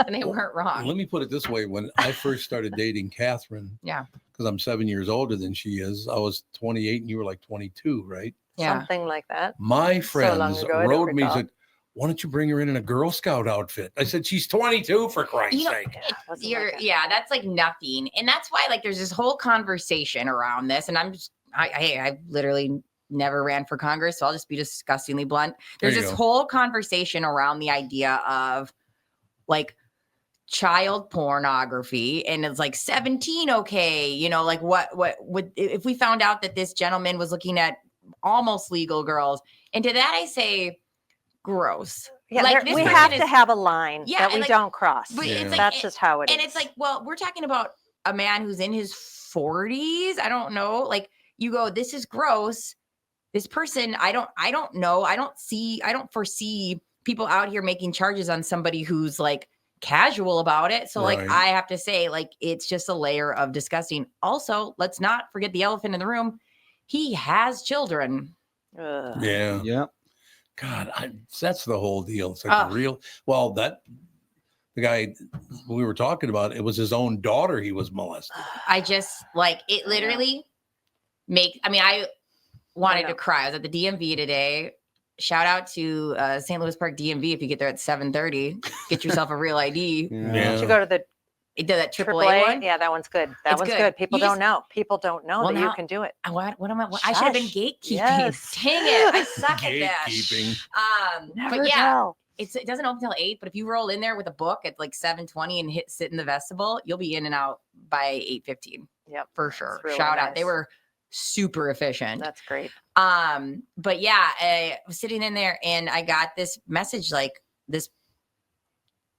S7: And they weren't wrong.
S1: Let me put it this way: when I first started dating Catherine, because I'm 7 years older than she is, I was 28 and you were like 22, right?
S2: Yeah, something like that.
S1: My
S2: So long
S1: friends
S2: ago, I don't
S1: wrote me and
S2: recall.
S1: said, "Why don't you bring her in a Girl Scout outfit?" I said, "She's 22 for Christ's sake."
S7: That's like nothing, and that's why like there's this whole conversation around this, and I literally never ran for Congress, so I'll just be disgustingly blunt. There's this whole conversation around the idea of like child pornography and it's like 17 okay, you know, like what would if we found out that this gentleman was looking at almost legal girls, and to that I say gross.
S2: Yeah,
S7: like
S2: we
S7: person
S2: have
S7: is-
S2: to have a line
S7: Yeah,
S2: that we
S7: like-
S2: don't cross.
S7: but it's like,
S2: That's just how it is.
S7: and it's like, well, we're talking about a man who's in his 40s. I don't know. Like you go, this is gross. This person, I don't know. I don't foresee people out here making charges on somebody who's like casual about it. So like
S1: Right.
S7: I have to say, like, it's just a layer of disgusting. Also, let's not forget the elephant in the room. He has children.
S2: Ugh.
S1: Yeah.
S3: Yeah.
S1: God, that's the whole deal. It's like real. Well, the guy we were talking about, it was his own daughter he was molested.
S7: I just like it literally I wanted to cry. I was at the DMV today. Shout out to St. Louis Park DMV. If you get there at 7:30, get yourself a real ID.
S1: Yeah.
S2: Did you go to the
S7: That AAA one?
S2: Yeah, that one's good. That
S7: It's
S2: one's
S7: good.
S2: good. People
S7: You
S2: don't
S7: just-
S2: know. People don't know
S7: Well,
S2: that you
S7: now-
S2: can do it.
S7: What am I? I should have been
S2: Shush.
S7: gatekeeping.
S2: Yes.
S7: Dang it! I suck at that.
S1: Gatekeeping.
S2: Never
S7: But yeah,
S2: tell.
S7: it doesn't open till 8. But if you roll in there with a book at like 7:20 and sit in the vestibule, you'll be in and out by 8:15.
S2: Yep,
S7: for sure.
S2: really
S7: Shout out. They
S2: nice.
S7: were super efficient.
S2: That's great.
S7: But yeah, I was sitting in there and I got this message, like this,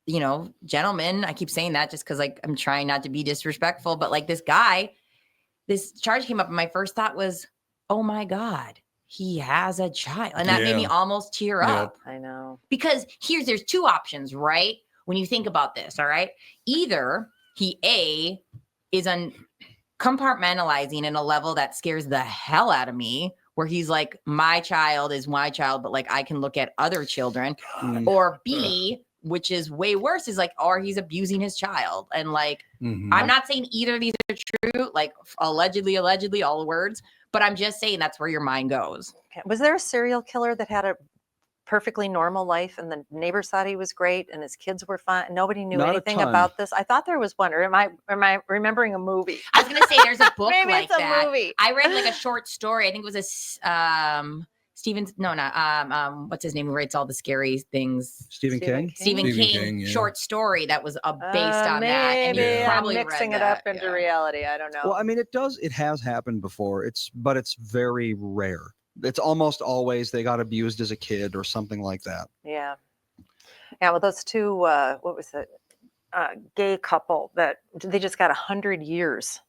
S7: you know, gentleman. I keep saying that just because like I'm trying not to be disrespectful, but like this guy, this charge came up, and my first thought was, oh my God, he has a child. And that made me
S1: Yeah.
S7: almost tear
S1: Yep.
S7: up.
S2: I know.
S7: Because there's two options, right? When you think about this, all right? Either he is compartmentalizing in a level that scares the hell out of me, where he's like, my child is my child, but like I can look at other children.
S3: Mm.
S7: Or B, which is way worse, is like, or he's abusing his child. And like,
S1: Mhm.
S7: I'm not saying either of these are true, like allegedly, all the words, but I'm just saying that's where your mind goes.
S2: Okay. Was there a serial killer that had a perfectly normal life and the neighbors thought he was great and his kids were fine? Nobody knew
S3: Not a
S2: anything
S3: ton.
S2: about this. I thought there was one, or am I remembering a movie?
S7: I was gonna say there's a book
S2: Maybe
S7: like
S2: it's a
S7: that.
S2: movie.
S7: I read like a short story. I think it was what's his name, who writes all the scary things?
S3: Stephen King.
S7: Stephen King,
S1: King, yeah.
S7: short story that was based on that. And you
S2: Maybe
S7: probably
S2: I'm mixing
S7: read
S2: it up
S7: that,
S2: into
S7: yeah.
S2: reality. I don't know.
S3: Well, I mean, it has happened before. But it's very rare. It's almost always they got abused as a kid or something like that.
S2: Yeah. Yeah. Well, those two, what was it? Gay couple that they just got 100 years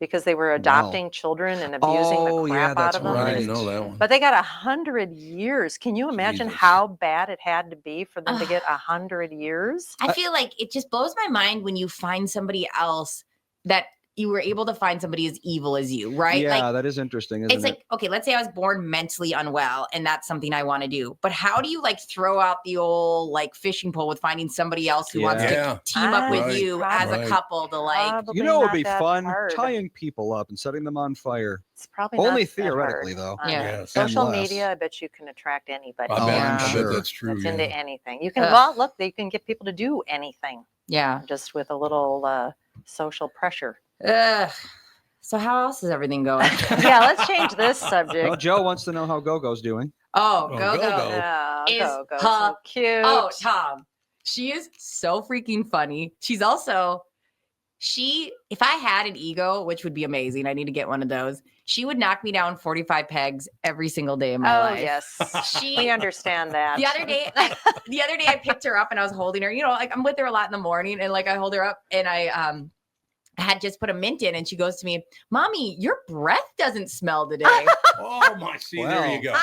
S2: because they were adopting children and abusing
S3: Oh,
S2: the
S3: yeah,
S2: crap out
S3: that's
S2: of them.
S1: I
S3: right.
S1: didn't know that one.
S2: But they got 100 years. Can you imagine
S1: Jesus.
S2: how bad it had to be for them to get 100 years?
S7: I feel like it just blows my mind when you find somebody else that you were able to find somebody as evil as you, right?
S3: Yeah,
S7: Like,
S3: that is interesting. Isn't
S7: it's like, okay, let's say I was born mentally unwell and that's something I want to do. But how do you like throw out the old like fishing pole with finding somebody else who wants
S1: Yeah.
S7: to team up with
S1: Right,
S7: you as a
S1: right.
S7: couple to like,
S2: Probably
S3: you know, it would
S2: not
S3: be
S2: that
S3: fun
S2: hard.
S3: tying people up and setting them on fire.
S2: It's probably
S3: Only
S2: not that
S3: theoretically,
S2: hard.
S3: though.
S2: I
S7: Yeah.
S2: know.
S1: Yes.
S2: Social
S3: Unless-
S2: media, I bet you can attract anybody.
S1: I bet,
S7: Yeah.
S1: I bet
S3: Sure.
S1: that's true.
S2: That's
S1: Yeah.
S2: into anything. You can,
S7: Ugh.
S2: well, look, they can get people to do anything
S7: yeah.
S2: just with a little social pressure.
S7: Ugh. So how else is everything going?
S2: Yeah, let's change this
S3: Well,
S2: subject.
S3: Joe wants to know how Gogo's doing.
S7: Oh,
S1: Oh,
S7: go.
S1: Go-Go.
S2: Oh,
S7: Is
S2: go, so cute.
S7: Oh, Tom. She is so freaking funny. She's also, if I had an ego, which would be amazing, I need to get one of those, she would knock me down 45 pegs every single day of my
S2: Oh,
S7: life.
S2: yes.
S7: She,
S2: We understand that.
S7: the other day I picked her up and I was holding her, you know, like I'm with her a lot in the morning and like I hold her up and I had just put a mint in and she goes to me, Mommy, your breath doesn't smell today.
S1: Oh my! See, there you go.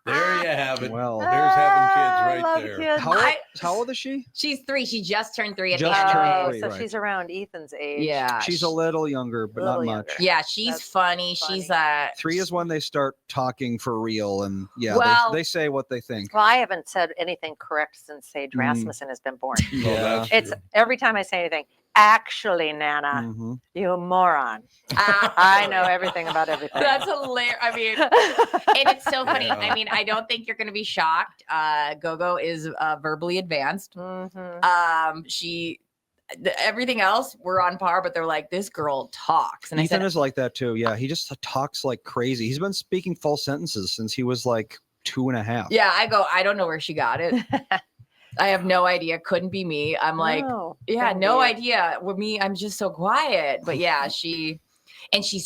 S1: There you have it.
S3: Well,
S1: There's having kids
S2: I
S1: right
S2: love
S1: there.
S2: kids.
S3: how old is she?
S7: She's 3. She just turned 3 at
S3: Just
S7: the end
S3: turned
S7: of May.
S3: 3.
S2: So
S3: right.
S2: she's around Ethan's age.
S7: Yeah.
S3: She's a little younger, but not
S2: Little
S3: much.
S2: younger.
S7: Yeah, she's
S2: That's
S7: funny. She's
S3: 3 is when they start talking for real, and yeah,
S7: Well-
S3: they say what they think.
S2: Well, I haven't said anything correct since Sage
S3: Mm.
S2: Rasmussen has been born.
S1: Oh, that's
S2: It's
S1: true.
S2: every time I say anything, actually, Nana,
S3: Mhm.
S2: you moron. I know everything about everything.
S7: That's hilarious. I mean, and it's so funny.
S1: Yeah.
S7: I mean, I don't think you're going to be shocked. Gogo is verbally advanced.
S2: Mhm.
S7: Everything else we're on par, but they're like, this girl talks. And
S3: Ethan
S7: I said,
S3: is like that too. Yeah, he just talks like crazy. He's been speaking full sentences since he was like 2.5.
S7: yeah, I go, I don't know where she got it. I have no idea. Couldn't be me. I'm like,
S2: No,
S7: yeah,
S2: couldn't
S7: no
S2: be.
S7: idea. With me, I'm just so quiet. But yeah, she's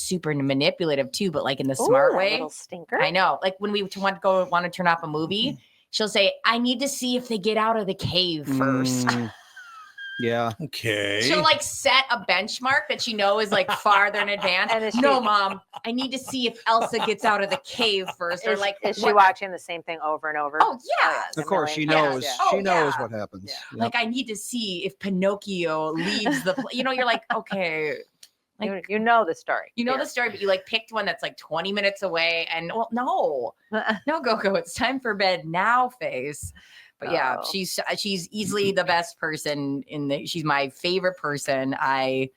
S7: super manipulative too, but like in the
S2: Ooh,
S7: smart
S2: that
S7: way.
S2: little stinker.
S7: I know. Like when we want to turn off a movie, she'll say, I need to see if they get out of the cave first.
S3: Yeah.
S1: Okay.
S7: She'll like set a benchmark that she knows is like farther in advance.
S2: And is
S7: No,
S2: she-
S7: Mom, I need to see if Elsa gets out of the cave first. Or
S2: Is,
S7: like,
S2: is she
S7: what-
S2: watching the same thing over and over?
S7: Oh, yes.
S2: a
S3: Of course, she
S2: million
S3: knows.
S2: times,
S7: yeah.
S3: She
S7: Oh,
S3: knows
S7: yeah.
S3: what happens.
S2: Yeah.
S3: Yep.
S7: like I need to see if Pinocchio leaves the. You're like, okay. Like,
S2: You know the story.
S7: you know the story, but you like picked one that's like 20 minutes away, and well, no, Go, it's time for bed now, face. But yeah,
S2: Oh.
S7: she's easily the best person she's my favorite person. I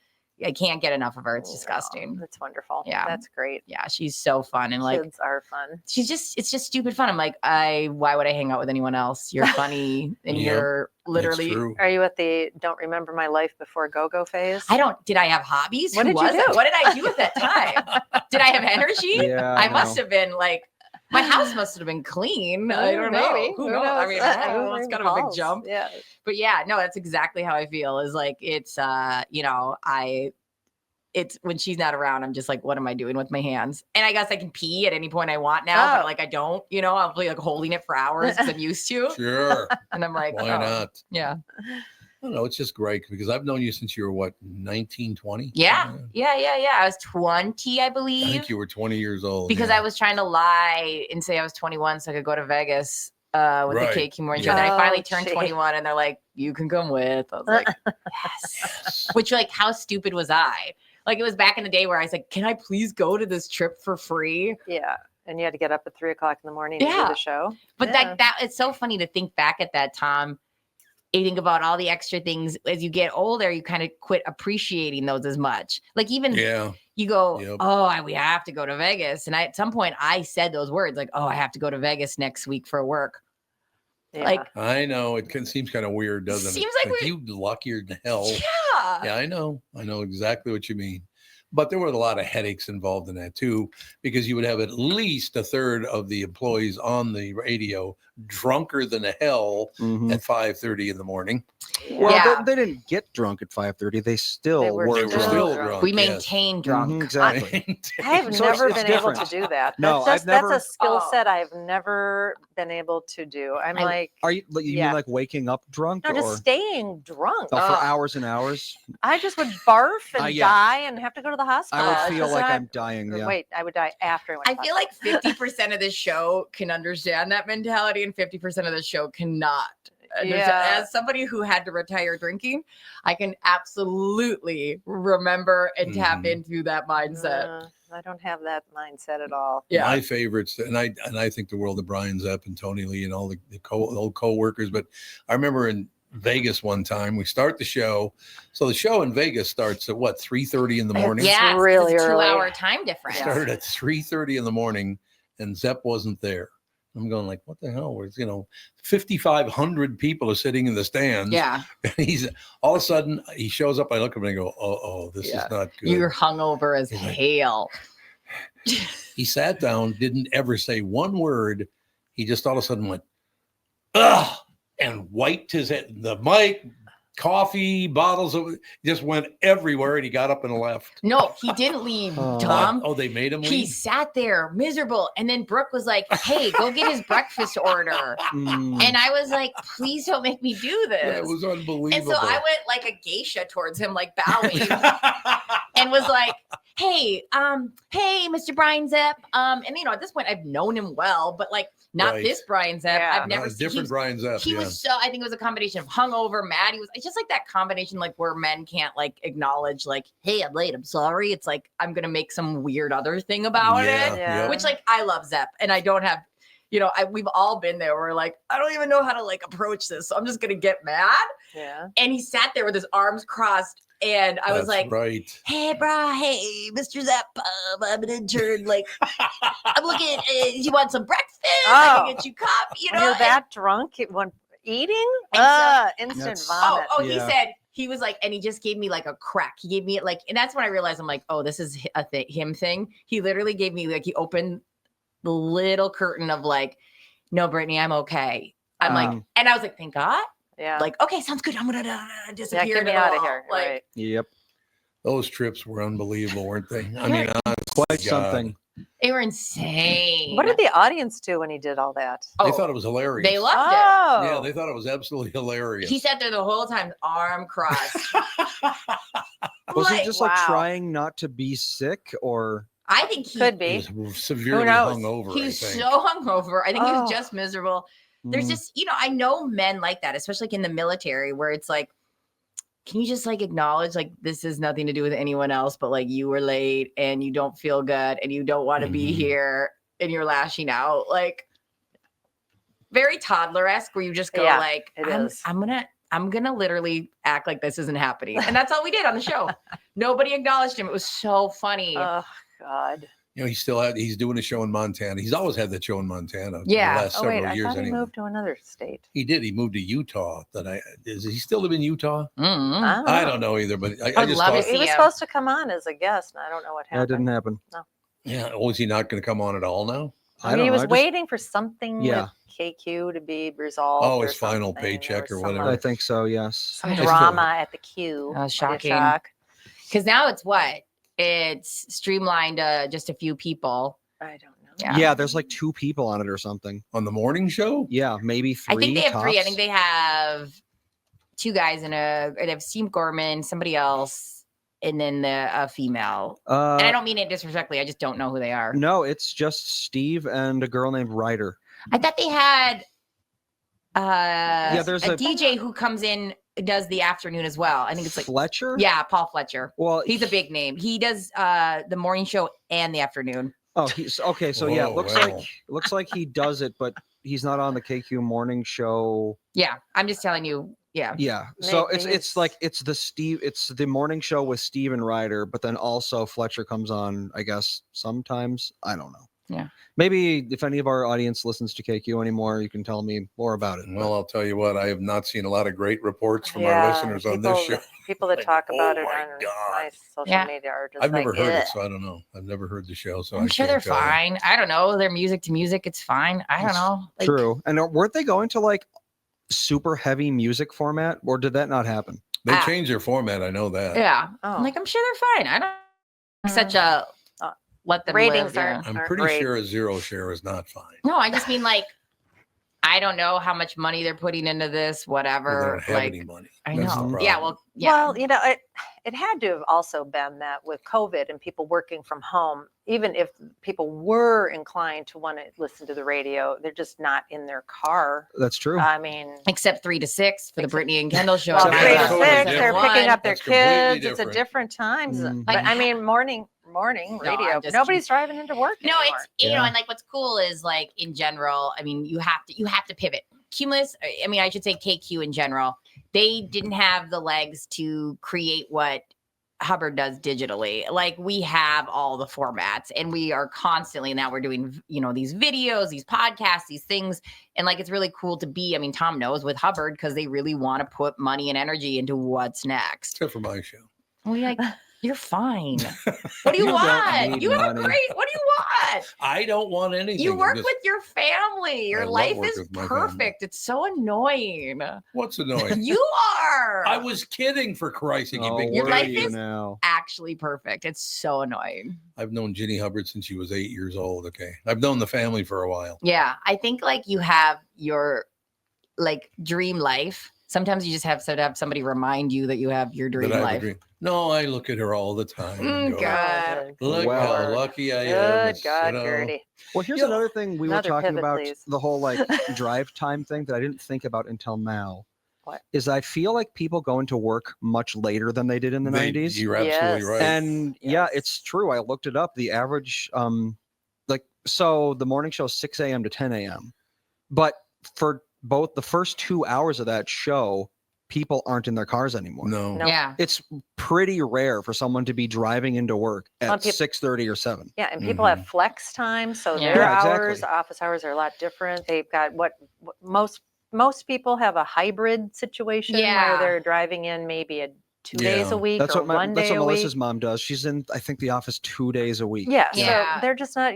S7: can't get enough of her. It's disgusting.
S2: That's wonderful.
S7: Yeah.
S2: That's great.
S7: Yeah, she's so fun and like
S2: Kids are fun.
S7: it's just stupid fun. I'm like, why would I hang out with anyone else? You're funny and
S1: Yep,
S7: you're
S1: That's
S7: literally.
S1: true.
S2: Are you at the don't remember my life before go-go phase?
S7: Did I have hobbies?
S2: What
S7: Who
S2: did you
S7: was I?
S2: do?
S7: What did I do at that time? Did I have energy?
S3: Yeah,
S7: I
S3: know.
S7: must have been like, my house must have been clean. I don't know.
S2: Maybe.
S7: Who knows? I mean, I don't know. It's kind of a big
S2: recalls?
S7: jump.
S2: Yeah.
S7: But yeah, no, that's exactly how I feel. Is like it's it's when she's not around, I'm just like, what am I doing with my hands? And I guess I can pee at any point I want now, but
S2: Oh.
S7: like I don't, I'll be like holding it for hours because I'm used to.
S1: Sure.
S7: And I'm like,
S1: Why
S7: oh,
S1: not?
S7: Yeah.
S1: I don't know. It's just great because I've known you since you were what, 19, 20?
S7: Yeah. I was 20, I
S1: I
S7: believe.
S1: think you were 20 years old.
S7: Because
S1: yeah.
S7: I was trying to lie and say I was 21 so I could go to Vegas with
S1: Right.
S7: the KQ Morning Show.
S1: Yeah.
S7: And then I finally
S2: Oh,
S7: turned
S2: gee.
S7: 21 and they're like, you can come with. I was like, yes. Which, like, how stupid was I? Like, it was back in the day where I was like, can I please go to this trip for free?
S2: Yeah. And you had to get up at 3:00 in the morning to do
S7: Yeah.
S2: the show.
S7: But
S2: Yeah.
S7: that it's so funny to think back at that time. You think about all the extra things as you get older, you kind of quit appreciating those as much. Like even
S1: Yeah.
S7: you go,
S1: Yep.
S7: we have to go to Vegas. And at some point I said those words like, I have to go to Vegas next week for work.
S2: Yeah.
S7: Like,
S1: I know. Seems kind of weird, doesn't it?
S7: Seems like
S1: you luckier than hell.
S7: yeah.
S1: Yeah, I know. I know exactly what you mean. But there were a lot of headaches involved in that too, because you would have at least a third of the employees on the radio drunker than hell
S3: Mhm.
S1: at 5:30 in the morning.
S3: Well,
S7: Yeah.
S3: they didn't get drunk at 5:30. They still
S2: They were
S3: were
S1: They were
S2: Still
S3: drunk.
S1: still
S2: drunk.
S1: drunk.
S7: We
S1: yes.
S7: maintain drunk.
S3: Mhm, exactly.
S2: I have
S3: So it's-
S2: never
S3: it's
S2: been able
S3: different.
S2: to do that.
S3: No,
S2: That's
S3: I've never-
S2: that's a skill
S7: Oh.
S2: set I've never been able to do. I'm
S7: I-
S2: like,
S3: Are you
S2: Yeah.
S3: mean like waking up drunk
S2: no,
S3: or
S2: just staying drunk.
S3: for
S7: Ugh.
S3: hours and hours?
S2: I just would barf and
S3: yeah.
S2: die and have to go to the hospital.
S3: I
S2: It's
S3: would feel
S2: just
S3: like
S2: not-
S3: I'm dying.
S2: or
S3: Yeah.
S2: Wait, I would die after I went.
S7: I
S2: to
S7: feel like 50% of the show can understand that mentality and 50% of the show cannot.
S2: Yeah.
S7: As somebody who had to retire drinking, I can absolutely remember and tap
S1: Mhm.
S7: into that mindset.
S2: I don't have that mindset at all.
S7: Yeah.
S1: My favorites, and I think the world of Brian Zepp and Tony Lee and all the old co-workers. But I remember in Vegas one time, we start the show. So the show in Vegas starts at what, 3:30 in the morning?
S7: Yeah,
S2: really
S7: it's a
S2: early.
S7: 2-hour time
S1: It
S7: difference.
S1: started at 3:30 in the morning, and Zepp wasn't there. I'm going like, what the hell? Where's 5,500 people are sitting in the stands.
S7: Yeah,
S1: And he's all of a sudden he shows up. I look at him and I go, oh, this
S7: Yeah.
S1: is not good.
S7: you're hungover as
S1: He's like-
S7: hell.
S1: He sat down, didn't ever say one word. He just all of a sudden went, ugh, and wiped his head. The mic, coffee, bottles of just went everywhere. And he got up and left.
S7: No, he didn't leave,
S3: Oh.
S7: Tom.
S1: Oh, they made him
S7: He
S1: leave?
S7: sat there miserable. And then Brooke was like, hey, go get his breakfast order.
S3: Mm.
S7: And I was like, please don't make me do this.
S1: That was unbelievable.
S7: And so I went like a geisha towards him, like bowing, and was like, hey, Mr. Brian Zepp. And at this point I've known him well, but like not
S1: Right.
S7: this Brian Zepp.
S2: Yeah.
S7: I've never seen
S1: different Brian Zepp.
S7: he
S1: Yeah.
S7: was so, I think it was a combination of hungover, mad. It's just like that combination, like where men can't like acknowledge, like, hey, I'm late, I'm sorry. It's like, I'm going to make some weird other thing about
S1: Yeah,
S7: it,
S2: Yeah.
S1: yep.
S7: which like, I love Zepp and I don't have, we've all been there. We're like, I don't even know how to like approach this. So I'm just going to get mad.
S2: Yeah.
S7: And he sat there with his arms crossed. And I was
S1: That's
S7: like,
S1: right.
S7: hey, bro, hey, Mr. Zepp, I'm an intern. Like, I'm looking, you want some breakfast? I
S2: Oh.
S7: can get you coffee,
S2: When you're
S7: and-
S2: that drunk when eating?
S7: And so-
S2: Instant
S3: That's-
S2: vomit.
S7: He
S3: Yeah.
S7: said, he was like, and he just gave me like a crack. He gave me like, and that's when I realized I'm like, oh, this is a him thing. He literally gave me like, he opened the little curtain of like, no, Brittany, I'm okay. I'm like,
S3: Um,
S7: and I was like, thank God.
S2: Yeah.
S7: like, okay, sounds good. I'm gonna
S2: yeah,
S7: disappear.
S2: get
S7: into
S2: me
S7: the
S2: out of
S7: wall.
S2: here.
S7: Like,
S2: Right.
S3: Yep.
S1: Those trips were unbelievable, weren't they? I mean, honest
S3: Quite
S1: to God,
S3: something.
S7: they were insane.
S2: What did the audience do when he did all that?
S1: They thought it was hilarious.
S7: They loved it.
S2: Oh.
S1: Yeah, they thought it was absolutely hilarious.
S7: He sat there the whole time, arm crossed.
S3: Was he
S7: Like,
S3: just
S2: wow.
S3: like trying not to be sick, or
S7: I think he
S2: Could
S1: He
S2: be.
S1: was severely
S2: knows?
S1: hungover. I
S7: He's
S1: think.
S7: so hungover. I think he was
S2: Oh.
S7: just miserable. There's
S3: Mm.
S7: just, I know men like that, especially like in the military, where it's like, can you just like acknowledge like this has nothing to do with anyone else, but like you were late and you don't feel good and you don't want to be
S1: Mhm.
S7: here and you're lashing out, like very toddler-esque, where you just go
S2: Yeah,
S7: like,
S2: it
S7: I'm,
S2: is.
S7: I'm gonna literally act like this isn't happening, and that's all we did on the show. Nobody acknowledged him. It was so funny.
S2: Oh God.
S1: He's doing a show in Montana. He's always had that show in Montana.
S7: Yeah.
S1: The last
S2: Oh wait,
S1: several
S2: I
S1: years
S2: thought he
S1: anyway.
S2: moved to another state.
S1: He did. He moved to Utah. Does he still live in Utah?
S7: Mm.
S1: I don't know either, but I
S7: would
S1: just
S7: love to
S1: thought,
S7: see
S2: He was
S7: him.
S2: supposed to come on as a guest, and I don't know what
S3: that
S2: happened.
S3: didn't happen?
S1: yeah, was he not going to come on at all now?
S3: I
S2: I mean,
S3: don't
S2: he
S3: know.
S2: was
S3: I just-
S2: waiting for something
S3: Yeah.
S2: with KQ to be resolved.
S1: Oh,
S2: or
S1: his final
S2: something. There
S1: paycheck
S2: was
S1: or
S2: some,
S1: whatever.
S3: I think so. Yes.
S2: Some
S7: I still-
S2: drama at the Q.
S7: That was
S2: What a
S7: shocking.
S2: shock.
S7: Because now it's what? It's streamlined to just a few people.
S2: I don't know.
S3: Yeah. There's like 2 people on it or something.
S1: On the morning show?
S3: Yeah, maybe 3.
S7: I think they have 3. I
S3: tops.
S7: think they have 2 guys they have Steve Gorman, somebody else, and then a female. And I don't mean it disrespectfully. I just don't know who they are.
S3: No, it's just Steve and a girl named Ryder.
S7: I thought they had
S3: there's
S7: a
S3: a-
S7: DJ who comes in, does the afternoon as well. I think it's like
S3: Fletcher.
S7: yeah, Paul Fletcher.
S3: Well,
S7: He's a big name. He does the morning show and the afternoon.
S3: Oh, he's okay. So yeah,
S1: Whoa,
S3: it looks
S1: well.
S3: like he does it, but he's not on the KQ morning show.
S7: Yeah, I'm just telling you. Yeah.
S3: Yeah. So
S2: Maybe
S3: it's like it's the morning show with Steve and Ryder, but then also Fletcher comes on, I guess, sometimes. I don't know.
S7: Yeah.
S3: Maybe if any of our audience listens to KQ anymore, you can tell me more about it.
S1: Well, I'll tell you what, I have not seen a lot of great reports from our listeners on this show.
S2: People that
S1: Like,
S2: talk about
S1: oh
S2: it
S1: my
S2: on
S1: God.
S2: my social
S7: Yeah.
S2: media are just
S1: I've
S2: like,
S1: never heard
S2: "Ugh."
S1: it, so I don't know. I've never heard the show, so
S7: I'm
S1: I
S7: sure they're
S1: can't tell you.
S7: fine. I don't know. They're music to music. It's fine. I don't
S3: It's
S7: know. Like,
S3: True. And weren't they going to like super heavy music format, or did that not happen?
S1: They
S7: Ah.
S1: changed their format. I know that.
S7: Yeah.
S2: Oh.
S7: I'm like, I'm sure they're fine. I don't such a let them
S2: ratings
S7: live.
S2: aren't-
S7: Yeah.
S1: I'm
S2: Aren't
S1: pretty
S2: great.
S1: sure a zero share is not fine.
S7: No, I just mean like I don't know how much money they're putting into this,
S1: They
S7: whatever.
S1: don't have
S7: Like
S1: any money.
S7: I
S1: That's the
S7: know.
S1: problem.
S7: Yeah, well, yeah.
S2: Well, it had to have also been that with COVID and people working from home, even if people were inclined to want to listen to the radio, they're just not in their car.
S3: That's true.
S2: I mean,
S7: Except 3 to 6 for the Brittany and Kendall show.
S2: well,
S3: Except
S2: 3 to
S3: that's
S2: 6,
S3: totally
S2: they're
S7: different.
S2: picking up their
S1: That's completely
S2: kids. It's a
S1: different.
S2: different times.
S3: Mm.
S2: But
S7: Like-
S2: I mean, morning
S7: No,
S2: radio.
S7: I'm just
S2: Nobody's driving into work
S7: No,
S2: anymore.
S7: it's you know, and like what's cool is like in general, I mean, you have to pivot. Cumulus, I mean, I should say KQ in general, they didn't have the legs to create what Hubbard does digitally. Like we have all the formats and we are constantly now we're doing, these videos, these podcasts, these things. And like it's really cool to be, I mean, Tom knows with Hubbard because they really want to put money and energy into what's next.
S1: Except for my show.
S7: Well, you're like, you're fine. What do you
S3: You don't
S7: want?
S3: need
S7: You have
S3: money.
S7: a great, what do you want?
S1: I don't want anything.
S7: You
S1: I'm
S7: work
S1: just-
S7: with your family.
S1: I
S7: Your
S1: love
S7: life
S1: working
S7: is
S1: with my family.
S7: perfect. It's so annoying.
S1: What's annoying?
S7: You are.
S1: I was kidding, for Christ's sake, you
S3: Oh,
S1: big
S7: Your
S3: were
S7: life
S1: baby.
S3: you
S7: is-
S3: now?
S7: actually perfect. It's so annoying.
S1: I've known Ginny Hubbard since she was 8 years old. Okay. I've known the family for a while.
S7: Yeah. I think like you have your like dream life. Sometimes you just have to have somebody remind you that you have your dream
S1: that I have a
S7: life.
S1: dream. No, I look at her all the time. and go,
S7: God.
S1: Look
S3: Wow.
S1: how lucky I am.
S2: Good
S1: It's,
S2: God,
S1: you know,
S2: Gertie.
S3: Well, here's
S1: Yeah.
S3: another thing we were
S2: Another
S3: talking
S2: pivot,
S3: about
S2: please.
S3: the whole like drive time thing that I didn't think about until now.
S2: What?
S3: Is I feel like people go into work much later than they did in the 90s.
S1: You're absolutely
S2: Yes.
S1: right.
S3: And yeah,
S2: Yes.
S3: it's true. I looked it up. The average, so the morning show is 6 a.m. to 10 a.m. But for both the first 2 hours of that show, people aren't in their cars anymore.
S1: no.
S2: No.
S7: Yeah.
S3: It's pretty rare for someone to be driving into work
S2: Well,
S3: at
S2: peop-
S3: 6:30 or 7.
S2: Yeah, and people have flex time, so
S7: Yeah.
S2: their
S3: Yeah,
S2: hours,
S3: exactly.
S2: office hours are a lot different. They've got what most people have a hybrid situation
S7: Yeah.
S2: where they're driving in maybe 2 days a week
S3: That's
S2: or
S3: what
S2: one
S3: that's
S2: day
S3: what
S2: a
S3: Melissa's
S2: week.
S3: mom does. She's in, I think, the office 2 days a week.
S2: Yeah,
S7: Yeah.
S2: so they're just not.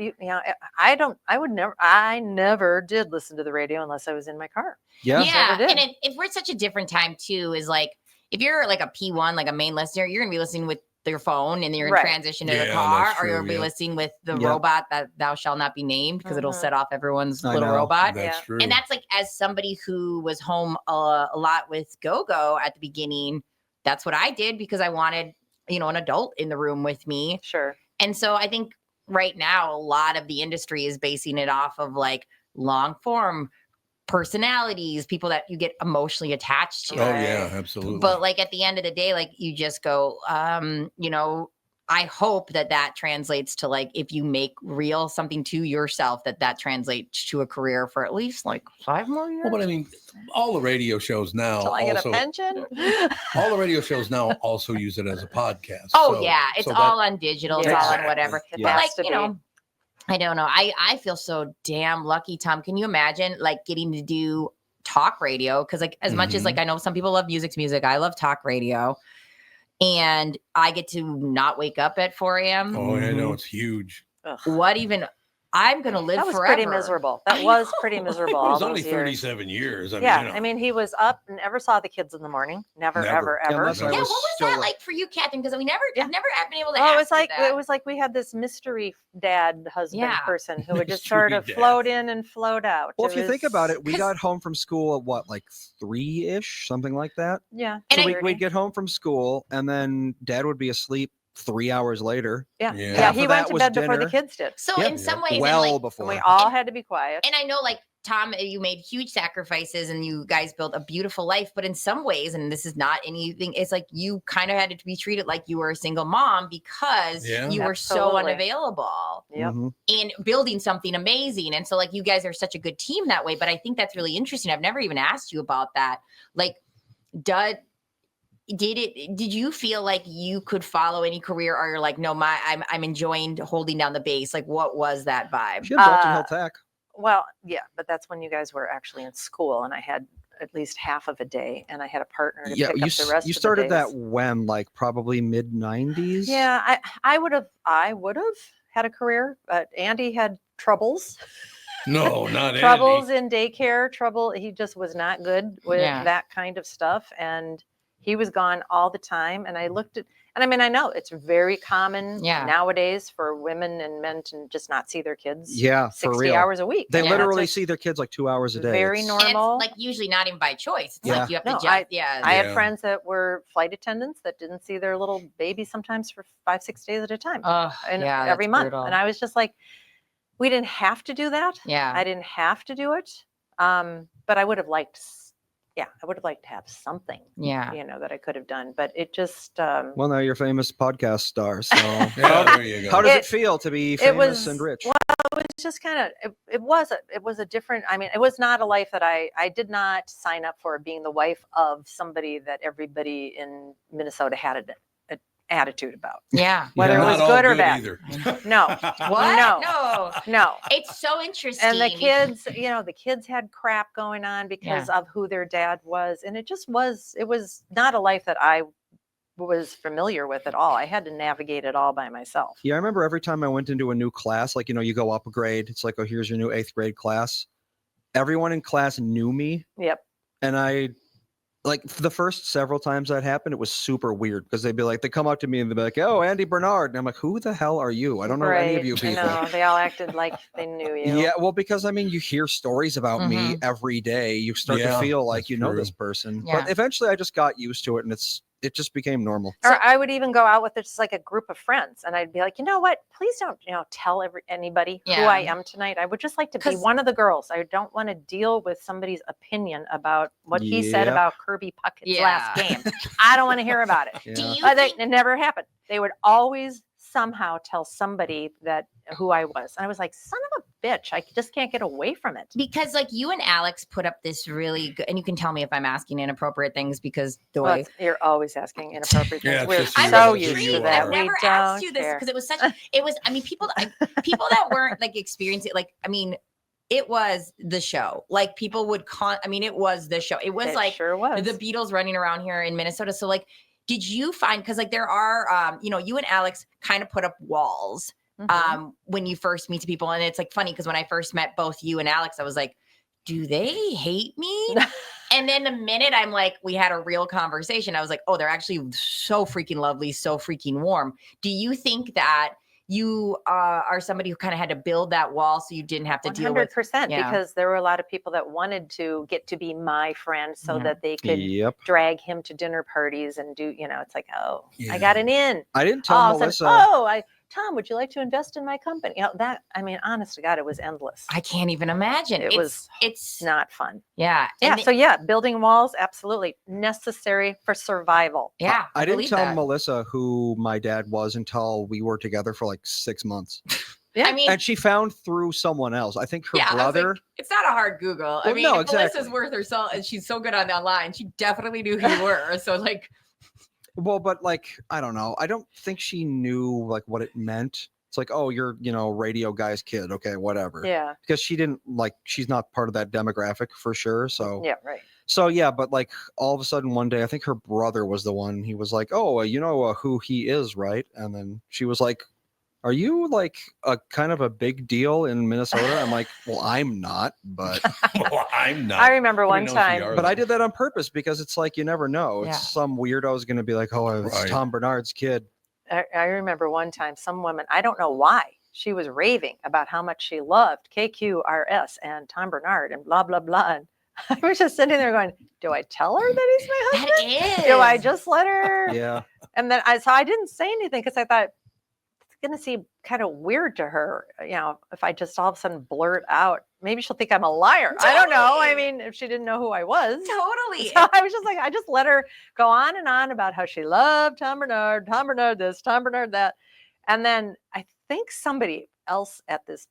S2: I never did listen to the radio unless I was in my car.
S3: Yeah.
S7: Yeah,
S2: Never did.
S7: and if we're such a different time too, is like if you're like a P1, like a main listener, you're gonna be listening with your phone and you're in
S2: Right.
S7: transition to the
S1: Yeah,
S7: car,
S1: that's
S7: or you'll
S1: true,
S7: be
S1: yeah.
S7: listening with the
S3: Yeah.
S7: robot that thou shall not be named because it'll
S2: Mhm.
S7: set off everyone's
S3: I
S7: little
S3: know.
S7: robot.
S1: That's
S2: Yeah.
S1: true.
S7: And that's like, as somebody who was home a lot with GoGo at the beginning, that's what I did because I wanted, an adult in the room with me.
S2: Sure.
S7: And so I think right now, a lot of the industry is basing it off of like long form personalities, people that you get emotionally attached to.
S1: Oh yeah,
S2: Right.
S1: absolutely.
S7: But like at the end of the day, like you just go, I hope that translates to like, if you make real something to yourself, that translates to a career for at least like 5 more years.
S1: well, but I mean, all the radio shows now
S2: Till I get a
S1: also
S2: pension.
S1: all the radio shows now also use it as a podcast.
S7: Oh
S1: So-
S7: yeah, it's
S1: so
S7: all
S1: that-
S7: on digital, it's
S2: Yeah.
S7: all on
S1: Exactly.
S7: whatever.
S2: It
S3: Yeah.
S7: But
S2: has
S7: like,
S2: to be.
S7: I don't know. I feel so damn lucky, Tom. Can you imagine like getting to do talk radio? Because like as much as like I know some people love music, I love talk radio. And I get to not wake up at 4 a.m.
S1: Oh, I know it's huge.
S2: Ugh.
S7: What even? I'm gonna live
S2: That was
S7: forever.
S2: pretty miserable.
S7: I
S2: That was
S7: know.
S2: pretty
S1: It
S2: miserable. All
S1: was only
S2: those years.
S1: 37 years. I mean,
S2: Yeah,
S1: you know.
S2: I mean, he was up, never saw the kids in the morning. Never,
S1: Never.
S2: ever,
S3: Yeah,
S2: ever.
S3: unless I
S7: Yeah, what
S3: was
S7: was
S3: still
S7: that like for you, Catherine? Because we never,
S2: Yeah.
S7: I've never been able to.
S2: Oh,
S7: ask
S2: it was like
S7: you that.
S2: it was like we had this mystery dad husband
S7: Yeah.
S2: person who would just sort of
S1: Mystery dad.
S2: float in and float out.
S3: Well,
S2: It
S3: if you think about it, we
S7: 'cause-
S3: got home from school at what, like 3-ish, something like that.
S2: yeah,
S7: And
S3: So
S7: I-
S3: we'd get home from school, and then Dad would be asleep 3 hours later.
S2: yeah,
S1: Yeah.
S2: yeah.
S3: Half
S2: He
S3: of
S2: went
S3: that
S2: to
S3: was
S2: bed before the
S3: dinner.
S2: kids did,
S7: So
S3: Yeah.
S7: in some ways, and,
S3: Well
S7: like,
S2: and
S3: before.
S2: we all had to be quiet.
S7: and I know like Tom, you made huge sacrifices and you guys built a beautiful life, but in some ways, and this is not anything, it's like you kind of had to be treated like you were a single mom because
S1: Yeah.
S7: you were so
S2: Absolutely.
S7: unavailable
S2: Yep.
S3: Mhm.
S7: in building something amazing. And so like you guys are such a good team that way. But I think that's really interesting. I've never even asked you about that. Like, did you feel like you could follow any career, or you're like, no, I'm enjoying holding down the base? Like, what was that vibe?
S3: She had Dalton Hill Tech.
S2: Well, yeah, but that's when you guys were actually in school, and I had at least half of a day, and I had a partner to
S3: Yeah,
S2: pick
S3: you,
S2: up the rest.
S3: you
S2: of the
S3: started that
S2: days.
S3: when, like probably mid 90s?
S2: Yeah, I would have had a career, but Andy had troubles.
S1: No, not
S2: Troubles
S1: Andy.
S2: in daycare. He just was not good with
S7: Yeah.
S2: that kind of stuff, and he was gone all the time. And I looked at, and I mean, I know it's very common
S7: Yeah.
S2: nowadays for women and men to just not see their kids.
S3: Yeah, for
S2: 60
S3: real.
S2: hours a week.
S3: They
S2: I mean,
S3: literally
S2: that's
S3: see their kids like 2 hours a day.
S2: very
S3: It's-
S7: And
S2: normal.
S7: it's like usually not even by choice. It's
S3: Yeah.
S7: like you have to
S2: No,
S7: just, yeah.
S2: I
S1: Yeah.
S2: have friends that were flight attendants that didn't see their little baby sometimes for 5-6 days at a time, and
S7: yeah,
S2: every
S7: that's
S2: month.
S7: brutal.
S2: And I was just like, we didn't have to do that.
S7: Yeah.
S2: I didn't have to do it. But I would have liked, I would have liked to have something,
S7: Yeah.
S2: that I could have done. But it just,
S3: Well, now you're a famous podcast star. So
S1: Yeah, there you go.
S3: how does it
S2: It-
S3: feel to be
S2: it
S3: famous and
S2: was-
S3: rich?
S2: well, it was just kind of, it was a different, I mean, it was not a life that I did not sign up for, being the wife of somebody that everybody in Minnesota had an attitude about.
S7: Yeah.
S2: Whether
S1: Not
S2: it was
S1: all
S2: good or bad.
S1: either.
S2: No,
S7: What?
S2: No. no.
S7: It's so interesting.
S2: And the kids, the kids had crap going on because of who their dad was. And it was not a life that I was familiar with at all. I had to navigate it all by myself.
S3: Yeah, I remember every time I went into a new class, like, you go up a grade. It's like, oh, here's your new 8th grade class. Everyone in class knew me.
S2: Yep.
S3: And I, like, the first several times that happened, it was super weird because they'd be like, they come up to me and they'd be like, oh, Andy Bernard. And I'm like, who the hell are you? I don't know any of you people.
S2: I know. They all acted like they knew you.
S3: Yeah, well, because I mean, you hear stories about me every day. You start to
S1: Yeah,
S3: feel like
S1: that's
S3: you know
S1: true.
S3: this person.
S7: Yeah.
S3: But eventually I just got used to it, and it just became normal.
S2: Or I would even go out with just like a group of friends, and I'd be like, you know what? Please don't, tell anybody who I am tonight. I would just like to be
S7: 'Cause-
S2: one of the girls. I don't want to deal with somebody's opinion about what he said
S3: Yep.
S2: about Kirby Puckett's
S7: Yeah.
S2: last game. I don't want to hear about it.
S3: Yeah.
S7: Do you
S2: It
S7: think,
S2: never happened. They would always somehow tell somebody that who I was. And I was like, son of a bitch. I just can't get away from it.
S7: because like you and Alex put up this really good, and you can tell me if I'm asking inappropriate things because the
S2: Well,
S7: way
S2: you're always asking inappropriate
S1: Yeah,
S2: things.
S1: it's
S2: We're
S1: just you.
S7: I'm
S2: so
S1: That's
S2: used
S1: who
S2: to
S1: you
S7: intrigued.
S2: that.
S7: I've
S1: are.
S2: We
S7: never
S2: don't
S7: asked you this
S2: care.
S7: because it was such. It was. I mean, people that weren't like experiencing it. Like, I mean, it was the show. Like people would I mean, it was the show. It was
S2: It
S7: like
S2: sure was.
S7: the Beatles running around here in Minnesota. So like, Did you find, because like there are, you and Alex kind of put up walls when you first meet people. And it's like funny because when I first met both you and Alex, I was like, do they hate me? And then the minute I'm like, we had a real conversation, I was like, oh, they're actually so freaking lovely, so freaking warm. Do you think that you are somebody who kind of had to build that wall so you didn't have to deal with
S2: 100%, because there were a lot of people that wanted to get to be my friend so that they could drag him to dinner parties and do, it's like, oh, I got an in.
S3: I didn't tell Melissa.
S2: Tom, would you like to invest in my company? Honest to God, it was endless.
S7: I can't even imagine.
S2: It's not fun.
S7: Yeah.
S2: So building walls, absolutely necessary for survival.
S7: Yeah.
S3: I didn't tell Melissa who my dad was until we were together for like 6 months.
S2: Yeah.
S7: I mean,
S3: and she found through someone else. I think her brother.
S7: Like, it's not a hard Google.
S3: Well, no, exactly.
S7: Melissa's worth her salt, and she's so good on the online. She definitely knew who you were. So like.
S3: Well, but like, I don't know. I don't think she knew like what it meant. It's like, oh, you're, radio guy's kid. Okay, whatever.
S2: Yeah.
S3: Because she's not part of that demographic for sure. So
S2: yeah, right.
S3: So yeah, but like all of a sudden one day, I think her brother was the one. He was like, oh, you know who he is, right? And then she was like, are you like a kind of a big deal in Minnesota? I'm like, well, I'm not, but
S1: I'm not.
S2: I remember one time,
S3: but I did that on purpose because it's like, you never know. It's some weirdo is going to be like, oh, it's Tom Bernard's kid.
S2: I remember one time some woman, I don't know why, she was raving about how much she loved KQRS and Tom Bernard and blah, blah, blah. And I was just sitting there going, do I tell her that he's my husband?
S7: That is.
S2: Do I just let her?
S3: Yeah.
S2: And then I didn't say anything because I thought, going to seem kind of weird to her, if I just all of a sudden blurt out, maybe she'll think I'm a liar. Totally. I don't know. I mean, if she didn't know who I was.
S7: Totally.
S2: So I was just like, I just let her go on and on about how she loved Tom Bernard this, Tom Bernard that. And then I think somebody else at this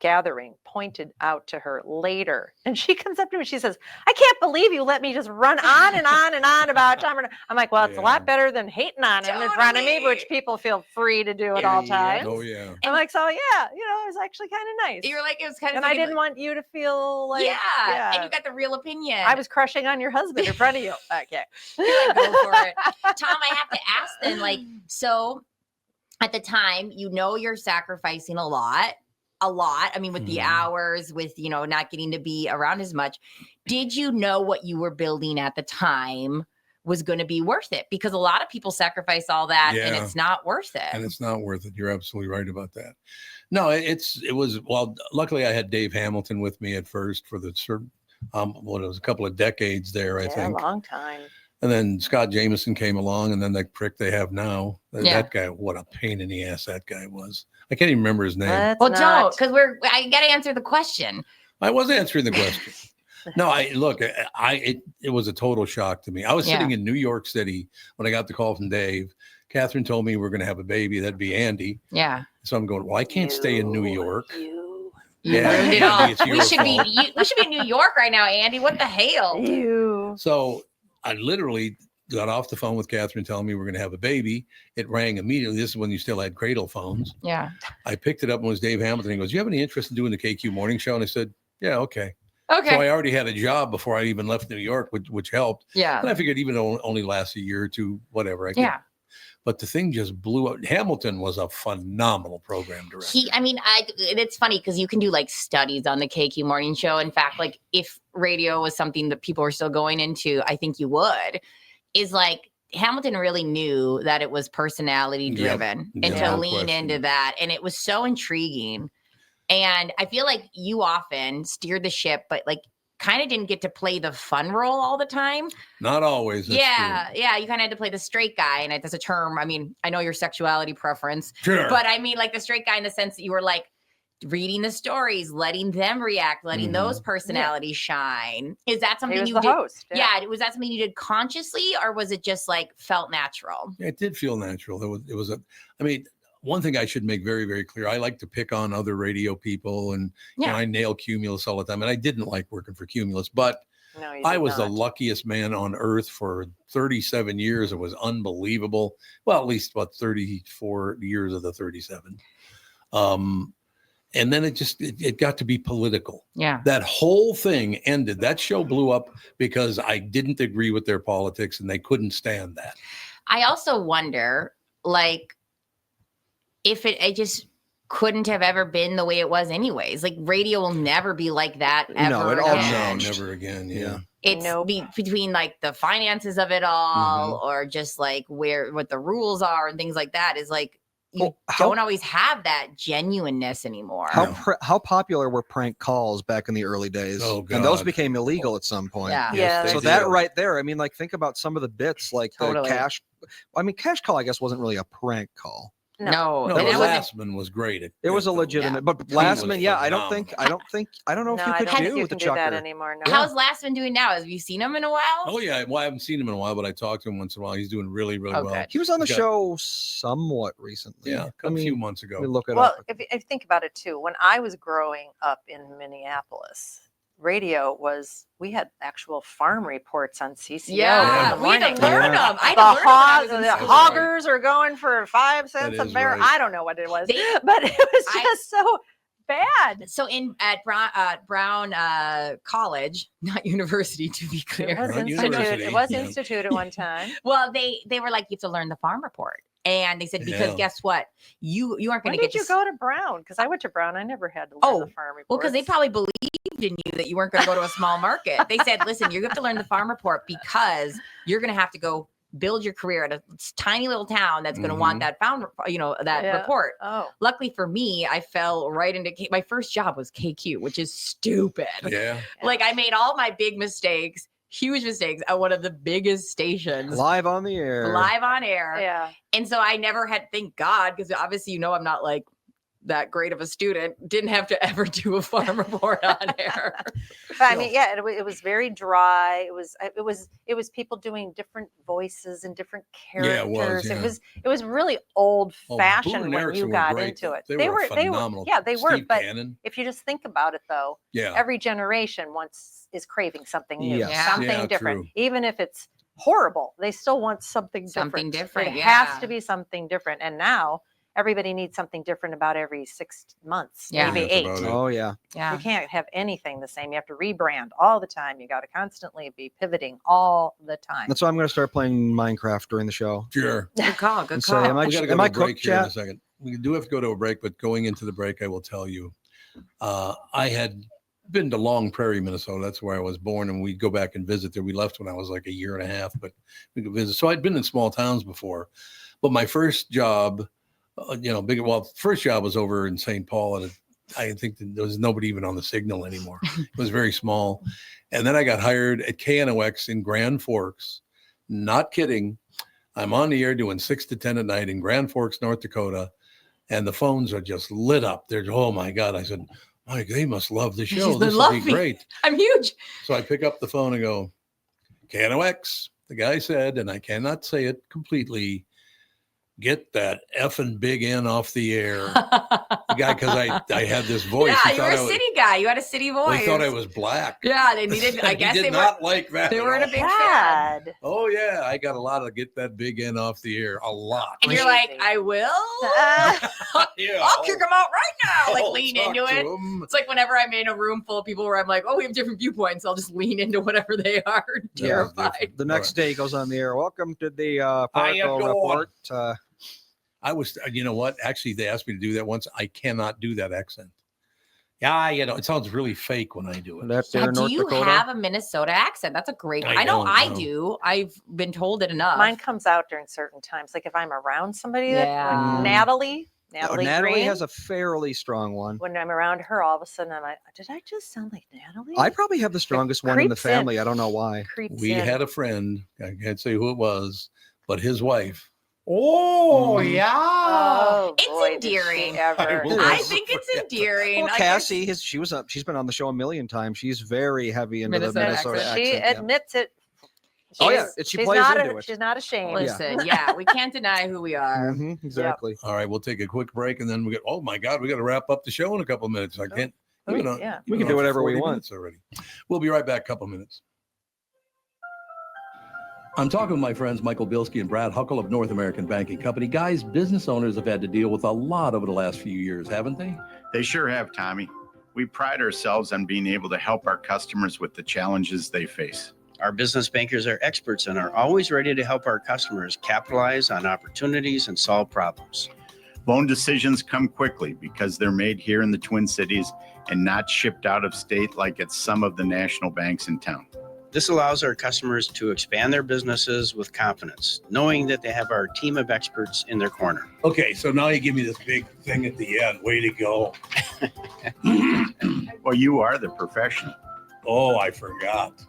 S2: gathering pointed out to her later, and she comes up to me, she says, I can't believe you let me just run on and on and on about Tom Bernard. I'm like, well, it's a lot better than hating on him in front of me, which people feel free to do at all times.
S1: Oh yeah.
S2: I'm like, so it was actually kind of nice.
S7: You're like, it was kind of,
S2: and I didn't want you to feel like,
S7: and you got the real opinion.
S2: I was crushing on your husband in front of you. Okay.
S7: You're like, go for it. Tom, I have to ask then, like, so at the time, you're sacrificing a lot. I mean, with the hours, with, not getting to be around as much. Did you know what you were building at the time was going to be worth it? Because a lot of people sacrifice all that and it's not worth it.
S1: And it's not worth it. You're absolutely right about that. No, it was, luckily I had Dave Hamilton with me at first for the certain, it was a couple of decades there, I think.
S2: A long time.
S1: And then Scott Jameson came along, and then that prick they have now. That guy, what a pain in the ass that guy was. I can't even remember his name.
S7: Don't, because I got to answer the question.
S1: I was answering the question. No, it was a total shock to me. I was sitting in New York City when I got the call from Dave. Catherine told me we're going to have a baby. That'd be Andy.
S7: Yeah.
S1: So I'm going, well, I can't stay in New York.
S7: Yeah. We should be in New York right now, Andy. What the hell?
S1: So I literally got off the phone with Catherine telling me we're going to have a baby. It rang immediately. This is when you still had cradle phones.
S7: Yeah.
S1: I picked it up and it was Dave Hamilton. He goes, you have any interest in doing the KQ morning show? And I said, yeah, okay.
S7: Okay.
S1: So I already had a job before I even left New York, which helped.
S7: Yeah.
S1: And I figured even though it only lasts a year or two, whatever. But the thing just blew up. Hamilton was a phenomenal program director.
S7: It's funny because you can do like studies on the KQ morning show. In fact, like if radio was something that people were still going into, I think you would. Is like Hamilton really knew that it was personality driven and to lean into that. And it was so intriguing. And I feel like you often steered the ship, but like kind of didn't get to play the fun role all the time.
S1: Not always.
S7: Yeah. You kind of had to play the straight guy. And that's a term. I mean, I know your sexuality preference,
S1: sure.
S7: But I mean like the straight guy in the sense that you were like reading the stories, letting them react, letting those personalities shine. Is that something you did?
S2: Host,
S7: was that something you did consciously, or was it just like felt natural?
S1: It did feel natural. One thing I should make very, very clear. I like to pick on other radio people and I nail Cumulus all the time. And I didn't like working for Cumulus, but I was the luckiest man on earth for 37 years. It was unbelievable. Well, at least about 34 years of the 37. And then it got to be political.
S7: Yeah.
S1: That whole thing ended. That show blew up because I didn't agree with their politics and they couldn't stand that.
S7: I also wonder, like, if it just couldn't have ever been the way it was anyways. Like, radio will never be like that ever
S3: No, it all
S7: again.
S1: No, never again. Yeah.
S7: It's
S2: Nope.
S7: between like the finances of it all, or just like what the rules are and things like that, is like you don't always have that genuineness anymore.
S3: How popular were prank calls back in the early days?
S1: Oh, God.
S3: And those became illegal at some point.
S7: Yeah.
S2: Yes,
S3: So
S1: they
S3: that
S1: did.
S3: right there, I mean, like, think about some of the bits, like
S7: Totally.
S3: the cash. I mean, cash call, I guess, wasn't really a prank call.
S7: No,
S1: No,
S7: and
S1: the
S7: it wasn't.
S1: Lastman was great.
S3: It was a
S1: though.
S3: legitimate, but
S1: He was
S3: Lastman, yeah, I don't know
S1: phenomenal.
S3: if
S2: No,
S3: you
S2: I
S3: could
S2: don't
S3: do
S2: think you
S3: the
S2: can do that
S3: chucker.
S2: anymore. No.
S7: How's Lastman doing now? Have you seen him in a while?
S1: Oh yeah, well I haven't seen him in a while, but I talk to him once in a while. He's doing really, really
S7: Oh,
S1: well.
S7: good.
S3: He was on the
S1: He's got-
S3: show somewhat recently.
S1: Yeah,
S3: I
S1: a
S3: mean,
S1: few months ago.
S3: let me look it
S2: Well,
S3: up.
S2: if you think about it too, when I was growing up in Minneapolis, radio was, we had actual farm reports on CCO.
S7: Yeah,
S2: in the
S7: we had to
S2: morning.
S7: learn
S3: Yeah.
S7: them. I had
S2: The,
S7: to learn them when I was in
S2: the
S7: school.
S2: hoggers are going for 5 cents a
S1: is
S2: barrel.
S1: right.
S2: I don't know what it was,
S7: They-
S2: but it was
S7: I-
S2: just so bad.
S7: So at Brown College, not university, to be clear.
S2: It was
S1: Brown
S2: institute.
S1: University,
S2: It was
S1: yeah.
S2: institute at one time.
S7: Well, they were like, you have to learn the farm report, and they said because
S1: Yeah.
S7: guess what, you aren't
S2: When
S7: going to get
S2: did you
S7: to
S2: go to Brown? Because I went to Brown. I never had to learn
S7: Oh,
S2: the farm reports.
S7: Well, because they probably believed in you that you weren't going to go to a small market. They said, listen, you have to learn the farm report because you're going to have to go build your career at a tiny little town that's going to want that that
S2: Yeah.
S7: report.
S2: Oh,
S7: Luckily for me, I fell right into my first job was KQ, which is stupid.
S1: Yeah.
S7: Like I made all my big mistakes, huge mistakes at one of the biggest stations
S3: Live on the air.
S7: live on air.
S2: yeah.
S7: And so I never had, thank God, because obviously, I'm not like that great of a student, didn't have to ever do a farm report on air.
S2: But I mean, yeah, it was very dry. It was people doing different voices and different
S1: Yeah, it was,
S2: characters.
S1: yeah.
S2: It was really old
S1: Oh,
S2: fashioned
S1: Boone and
S2: when
S1: Erickson
S2: you
S1: were
S2: got
S1: great,
S2: into
S1: though.
S2: it.
S1: They were
S2: they were,
S1: phenomenal.
S2: yeah, they were.
S1: Steve
S2: But
S1: Cannon.
S2: if you just think about it, though,
S1: Yeah.
S2: every generation is craving something new,
S3: Yes.
S2: something
S1: Yeah,
S2: different,
S1: true.
S2: even if it's horrible. They still want something different.
S7: Something different,
S2: It has
S7: yeah.
S2: to be something different. And now everybody needs something different about every 6 months,
S7: Yeah.
S2: maybe
S1: That's
S2: 8.
S1: about it.
S3: Oh yeah.
S7: Yeah.
S2: You can't have anything the same. You have to rebrand all the time. You got to constantly be pivoting all the time.
S3: That's why I'm going to start playing Minecraft during the show.
S1: Sure.
S7: Good call. Good
S3: And
S7: call.
S3: say, am I
S1: We got to go
S3: am
S1: to
S3: I
S1: a break
S3: cooked,
S1: here in a
S3: chat?
S1: second. We do have to go to a break, but going into the break, I will tell you, I had been to Long Prairie, Minnesota. That's where I was born, and we'd go back and visit there. We left when I was like a year and a half, but we could visit. So I'd been in small towns before, but my first job, first job was over in St. Paul, and I think that there was nobody even on the signal anymore. It was very small. And then I got hired at KNOX in Grand Forks. Not kidding. I'm on the air doing 6 to 10 at night in Grand Forks, North Dakota. And the phones are just lit up. They're, oh my God. I said, Mike, they must love the show.
S7: They
S1: This will
S7: love
S1: be
S7: me.
S1: great.
S7: I'm huge.
S1: So I pick up the phone and go, KNOX. The guy said, and I cannot say it completely, get that effing big N off the air. The guy, because I had this voice.
S7: Yeah,
S1: he
S7: you were
S1: thought
S7: a
S1: I was-
S7: city guy. You had a city voice.
S1: He thought I was black.
S7: Yeah, they needed. I guess
S1: he did
S7: they
S1: not
S7: were.
S1: like that.
S7: They
S1: at
S7: weren't a
S1: all.
S7: big fan.
S2: Bad.
S1: Oh yeah, I got a lot of get that big N off the air. A lot.
S7: And you're
S2: Crazy.
S7: like, I will.
S1: Yeah,
S7: I'll kick them out right now. Like
S1: I'll
S7: lean
S1: talk
S7: into
S1: to
S7: it.
S1: 'em.
S7: It's like whenever I'm in a room full of people where I'm like, oh, we have different viewpoints. I'll just lean into whatever they are.
S1: Yeah,
S7: Terrified.
S3: The next day he goes on the air. Welcome to the
S1: How you
S3: Particle
S1: doing?
S3: report.
S1: I was, you know what? Actually, they asked me to do that once. I cannot do that accent. Yeah, it sounds really fake when I do it.
S3: That's there in
S7: Do
S3: North
S7: you
S3: Dakota.
S7: have a Minnesota accent? That's a great one.
S1: I
S7: I know
S1: don't
S7: I
S1: know.
S7: do. I've been told it enough.
S2: Mine comes out during certain times. Like if I'm around somebody,
S7: Yeah.
S2: like Natalie
S3: Natalie
S2: Green,
S3: has a fairly strong one.
S2: when I'm around her, all of a sudden I'm like, did I just sound like Natalie?
S3: I probably have the strongest one in the
S2: creeps in.
S3: family. I don't know why.
S2: Creeps
S1: We
S2: in.
S1: had a friend. I can't say who it was, but his wife.
S5: Oh,
S3: Mm.
S5: yeah.
S2: Oh,
S7: It's
S2: boy, did she
S7: endearing.
S2: ever.
S1: will
S7: I
S1: never
S7: think it's
S1: forget that.
S7: endearing.
S3: Well,
S7: I guess-
S3: Cassie, she's been on the show a million times. She's very heavy into
S7: Minnesota
S3: the Minnesota
S7: accent.
S3: accent.
S2: She
S3: yeah.
S2: admits it.
S3: Oh, yeah,
S2: She's-
S3: she
S2: she's
S3: plays
S2: not
S3: into it.
S2: She's not ashamed.
S7: Listen, yeah, we can't deny who we are.
S3: Mhm, exactly.
S1: All right, we'll take a quick break, and then we get. Oh my God, we got to wrap up the show in a couple of minutes. I can't.
S2: Oh,
S1: we've been on-
S2: yeah.
S1: we've
S3: We
S1: been
S3: can do
S1: on for
S3: whatever we
S1: 40
S3: want.
S1: minutes already. We'll be right back. Couple minutes. I'm talking with my friends Michael Bilski and Brad Huckle of North American Banking Company. Guys, business owners have had to deal with a lot over the last few years, haven't they?
S9: They sure have, Tommy. We pride ourselves on being able to help our customers with the challenges they face. Our business bankers are experts and are always ready to help our customers capitalize on opportunities and solve problems.
S10: Loan decisions come quickly because they're made here in the Twin Cities and not shipped out of state like at some of the national banks in town.
S9: This allows our customers to expand their businesses with confidence, knowing that they have our team of experts in their corner.
S1: Okay, so now you give me this big thing at the end. Way to go.
S10: Well, you are the professional.
S1: Oh, I forgot.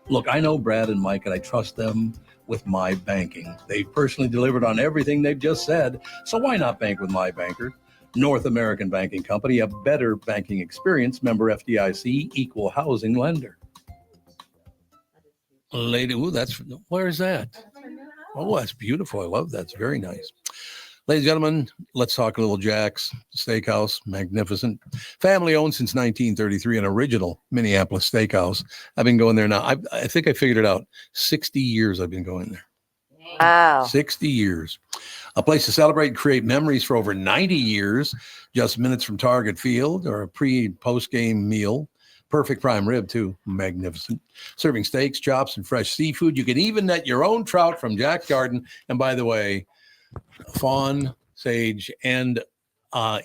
S1: Look, I know Brad and Mike, and I trust them with my banking. They've personally delivered on everything they've just said. So why not bank with my banker? North American Banking Company, a better banking experience, member FDIC, equal housing lender. Lady, ooh, where's that? Oh, that's beautiful. I love that. It's very nice. Ladies and gentlemen, let's talk a little Jack's Steakhouse. Magnificent. Family owned since 1933, an original Minneapolis steakhouse. I've been going there now. I think I figured it out. 60 years I've been going there.
S2: Wow.
S1: 60 years. A place to celebrate and create memories for over 90 years. Just minutes from Target Field or a post-game meal. Perfect prime rib, too. Magnificent. Serving steaks, chops, and fresh seafood. You can even net your own trout from Jack's Garden. And by the way, Fawn, Sage, and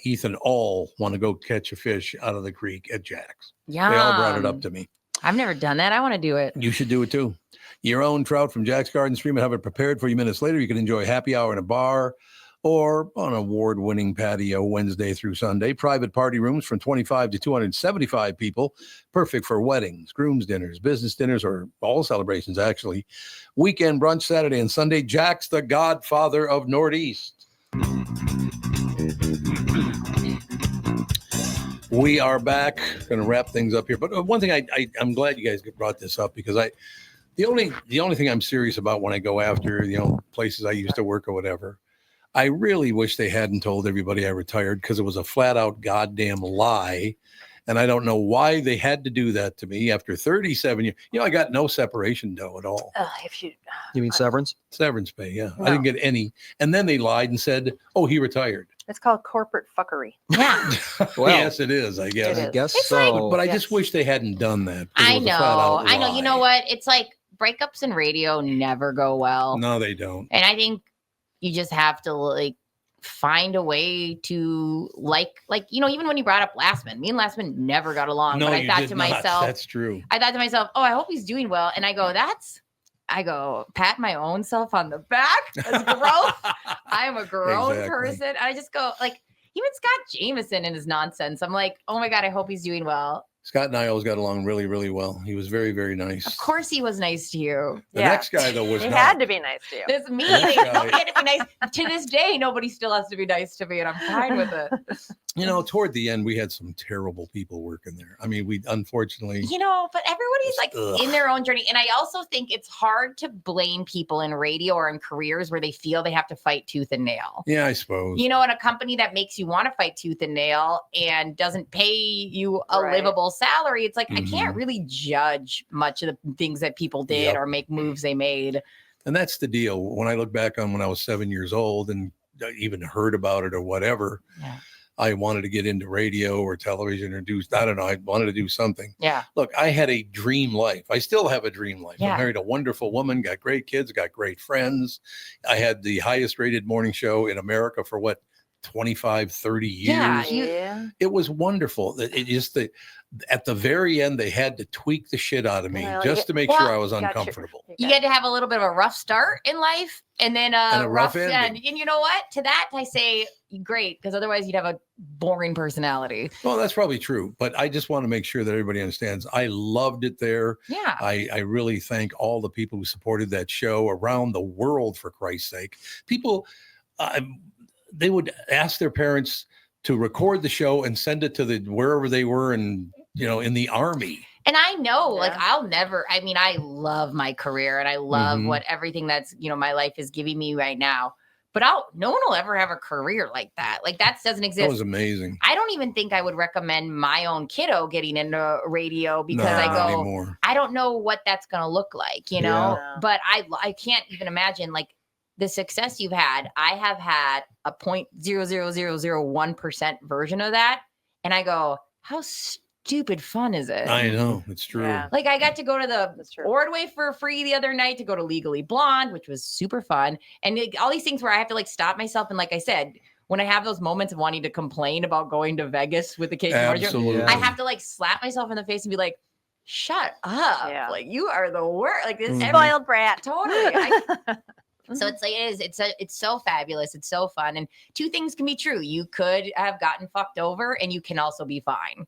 S1: Ethan all want to go catch a fish out of the creek at Jack's.
S7: Yeah.
S1: They all brought it up to me.
S7: I've never done that. I want to do it.
S1: You should do it, too. Your own trout from Jack's Garden Stream and have it prepared for you minutes later. You can enjoy happy hour in a bar or on an award-winning patio Wednesday through Sunday. Private party rooms from 25 to 275 people. Perfect for weddings, groom's dinners, business dinners, or all celebrations, actually. Weekend brunch Saturday and Sunday. Jack's the godfather of Northeast. We are back. Going to wrap things up here. But one thing I'm glad you guys brought this up because the only thing I'm serious about when I go after, places I used to work or whatever, I really wish they hadn't told everybody I retired because it was a flat out goddamn lie. And I don't know why they had to do that to me after 37 years. I got no separation dough at all.
S3: You mean severance?
S1: Severance pay, yeah.
S2: No.
S1: I didn't get any. And then they lied and said, oh, he retired.
S2: It's called corporate fuckery.
S7: Yeah.
S3: Well,
S1: yes, it is, I guess.
S2: It is.
S3: I guess
S7: It's
S3: so.
S1: But I just wish they hadn't done that. 'cause it
S7: I
S1: was a flat-out
S7: know. You know
S1: lie.
S7: what? It's like breakups in radio never go well.
S1: No, they don't.
S7: And I think you just have to find a way to even when you brought up Lastman, me and Lastman never got along.
S1: No,
S7: but I
S1: you
S7: thought
S1: did
S7: to
S1: not.
S7: myself,
S1: That's true.
S7: oh, I hope he's doing well. And I go, pat my own self on the back. That's growth. I am a grown
S1: Exactly.
S7: person. I just go even Scott Jameson and his nonsense. I'm like, oh my God, I hope he's doing well.
S1: Scott and I always got along really, really well. He was very, very nice.
S7: Of course he was nice to you.
S1: The next guy, though, was
S2: He
S1: not.
S2: had to be nice to you.
S7: That's me.
S1: Next guy-
S7: Nobody had to be nice. To this day, nobody still has to be nice to me, and I'm fine with it.
S1: Toward the end, we had some terrible people working there. I mean, we unfortunately.
S7: But everybody's in their own journey. And I also think it's hard to blame people in radio or in careers where they feel they have to fight tooth and nail.
S1: Yeah, I suppose.
S7: In a company that makes you want to fight tooth and nail and doesn't pay you a
S2: Right.
S7: livable salary, it's like I
S1: Mhm.
S7: can't really judge much of the things that people did
S1: Yep.
S7: or make moves they made.
S1: And that's the deal. When I look back on when I was 7 years old and even heard about it or whatever,
S7: Yeah.
S1: I wanted to get into radio or television or I don't know. I wanted to do something.
S7: Yeah.
S1: Look, I had a dream life. I still have a dream life.
S7: Yeah.
S1: I married a wonderful woman, got great kids, got great friends. I had the highest rated morning show in America for 25, 30 years.
S7: Yeah.
S2: Yeah.
S1: It was wonderful. It just at the very end, they had to tweak the shit out of me
S2: Well,
S1: just to make
S7: well,
S1: sure I was
S2: got your-
S1: uncomfortable.
S7: You had to have a little bit of a rough start in life and then
S1: And a rough
S7: end.
S1: ending.
S7: And you know what? To that, I say great, because otherwise you'd have a boring personality.
S1: Well, that's probably true, but I just want to make sure that everybody understands. I loved it there.
S7: Yeah.
S1: I really thank all the people who supported that show around the world, for Christ's sake. People, they would ask their parents to record the show and send it to wherever they were in the army.
S7: And I know,
S2: Yeah.
S7: I love my career and I love
S1: Mhm.
S7: what everything that's, my life is giving me right now. But no one will ever have a career like that. Like that doesn't
S1: That
S7: exist.
S1: was amazing.
S7: I don't even think I would recommend my own kiddo getting into radio because
S1: No,
S7: I
S1: not
S7: go,
S1: anymore.
S7: I don't know what that's going to look like,
S2: Yeah.
S7: but I can't even imagine the success you've had. I have had a 0.00001% version of that. And I go, how stupid fun is it?
S1: I know, it's true.
S2: Yeah.
S7: Like I got to go to
S2: That's
S7: the
S2: true.
S7: Ordway for free the other night to go to Legally Blonde, which was super fun. And all these things where I have to like stop myself. And like I said, when I have those moments of wanting to complain about going to Vegas with the KQ Morning Show,
S1: Absolutely.
S7: I have to like slap myself in the face and be like, shut up.
S2: Yeah.
S7: Like you are the worst. Like this
S2: Spoiled brat.
S7: Totally. So it's like it's so fabulous. It's so fun. And two things can be true. You could have gotten fucked over and you can also be fine.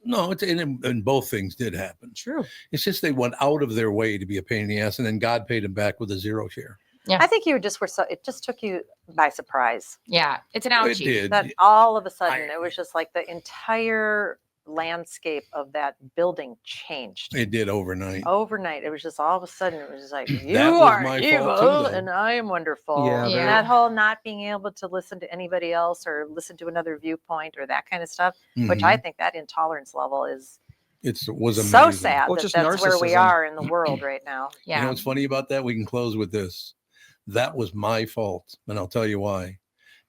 S1: No, and both things did happen.
S7: True.
S1: It's just they went out of their way to be a pain in the ass, and then God paid them back with a zero share.
S2: I think you just were it just took you by surprise.
S7: Yeah. It's an
S1: It
S7: ouchie.
S1: did.
S2: That all of a sudden it was just like the entire landscape of that building changed.
S1: It did overnight.
S2: Overnight, it was just all of a sudden it was just like you
S1: That was
S2: are
S1: my fault too,
S2: evil
S1: though.
S2: and I am wonderful.
S3: Yeah,
S2: And
S7: Yeah.
S2: that whole not being able to listen to anybody else or listen to another viewpoint or that kind of stuff, which I think that intolerance level is
S1: was amazing.
S2: so sad
S3: Well,
S2: that
S3: just
S2: that's where we
S3: narcissism.
S2: are in the world right now.
S7: Yeah.
S1: You know what's funny about that? We can close with this. That was my fault, and I'll tell you why.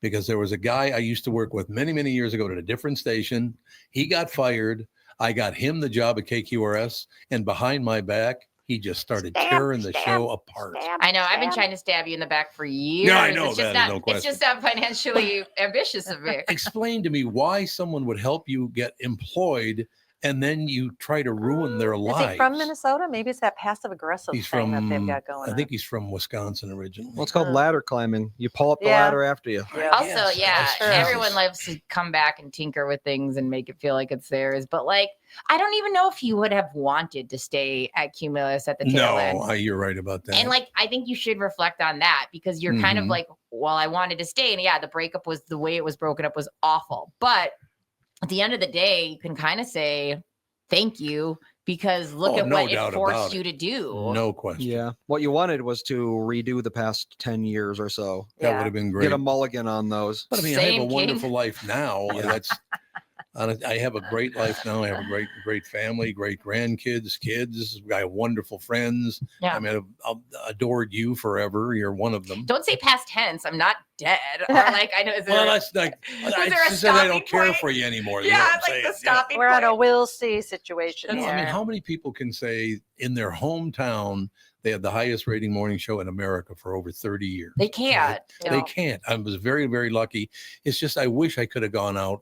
S1: Because there was a guy I used to work with many, many years ago at a different station. He got fired. I got him the job at KQRS, and behind my back, he just started tearing the show apart.
S7: I know. I've been trying to stab you in the back for years.
S1: Yeah, I know
S7: It's just
S1: that,
S7: not,
S1: no
S7: it's just not financially ambitious of me.
S1: Explain to me why someone would help you get employed, and then you try to ruin their
S2: Is
S1: lives.
S2: he from Minnesota? Maybe it's that passive aggressive
S1: He's
S2: thing
S1: from,
S2: that they've got going
S1: I think
S2: on.
S1: he's from Wisconsin originally.
S3: Well, it's called ladder climbing. You pull up the
S2: Yeah.
S3: ladder after you.
S2: Yeah.
S7: Also,
S1: Yes,
S7: yeah,
S1: sure.
S7: everyone loves to come back and tinker with things and make it feel like it's theirs. But like, I don't even know if you would have wanted to stay at Cumulus at the tail end.
S1: No, you're right about that.
S7: And like, I think you should reflect on that because you're kind of
S1: Mhm.
S7: like, well, I wanted to stay. And yeah, the breakup was the way it was broken up was awful. But at the end of the day, you can kind of say thank you because look
S1: Oh,
S7: at
S1: no
S7: what it
S1: doubt
S7: forced
S1: about
S7: you
S1: it.
S7: to do.
S1: No question.
S3: Yeah. What you wanted was to redo the past 10 years or so.
S1: That
S2: Yeah.
S1: would have been great.
S3: Get a mulligan on those.
S1: But I mean, I have
S7: Same,
S1: a
S7: King.
S1: wonderful life now.
S3: Yeah.
S1: That's I have a great life now. I have a great family, great grandkids, kids. I have wonderful friends.
S7: Yeah.
S1: I mean, I've adored you forever. You're one of them.
S7: Don't say past tense. I'm not dead. Or like, I know. Is there,
S1: Well, that's like
S7: there
S1: I
S7: a
S1: just said I don't
S7: stopping
S1: care
S7: point?
S1: for you anymore. You know
S7: yeah,
S1: what I'm
S7: it's like
S1: saying?
S7: the stopping
S2: We're on a
S7: point.
S2: will see situation.
S1: No, I mean,
S2: here.
S1: how many people can say in their hometown they had the highest rating morning show in America for over 30 years?
S7: They can't. you
S1: They
S7: know.
S1: can't. I was very, very lucky. It's just I wish I could have gone out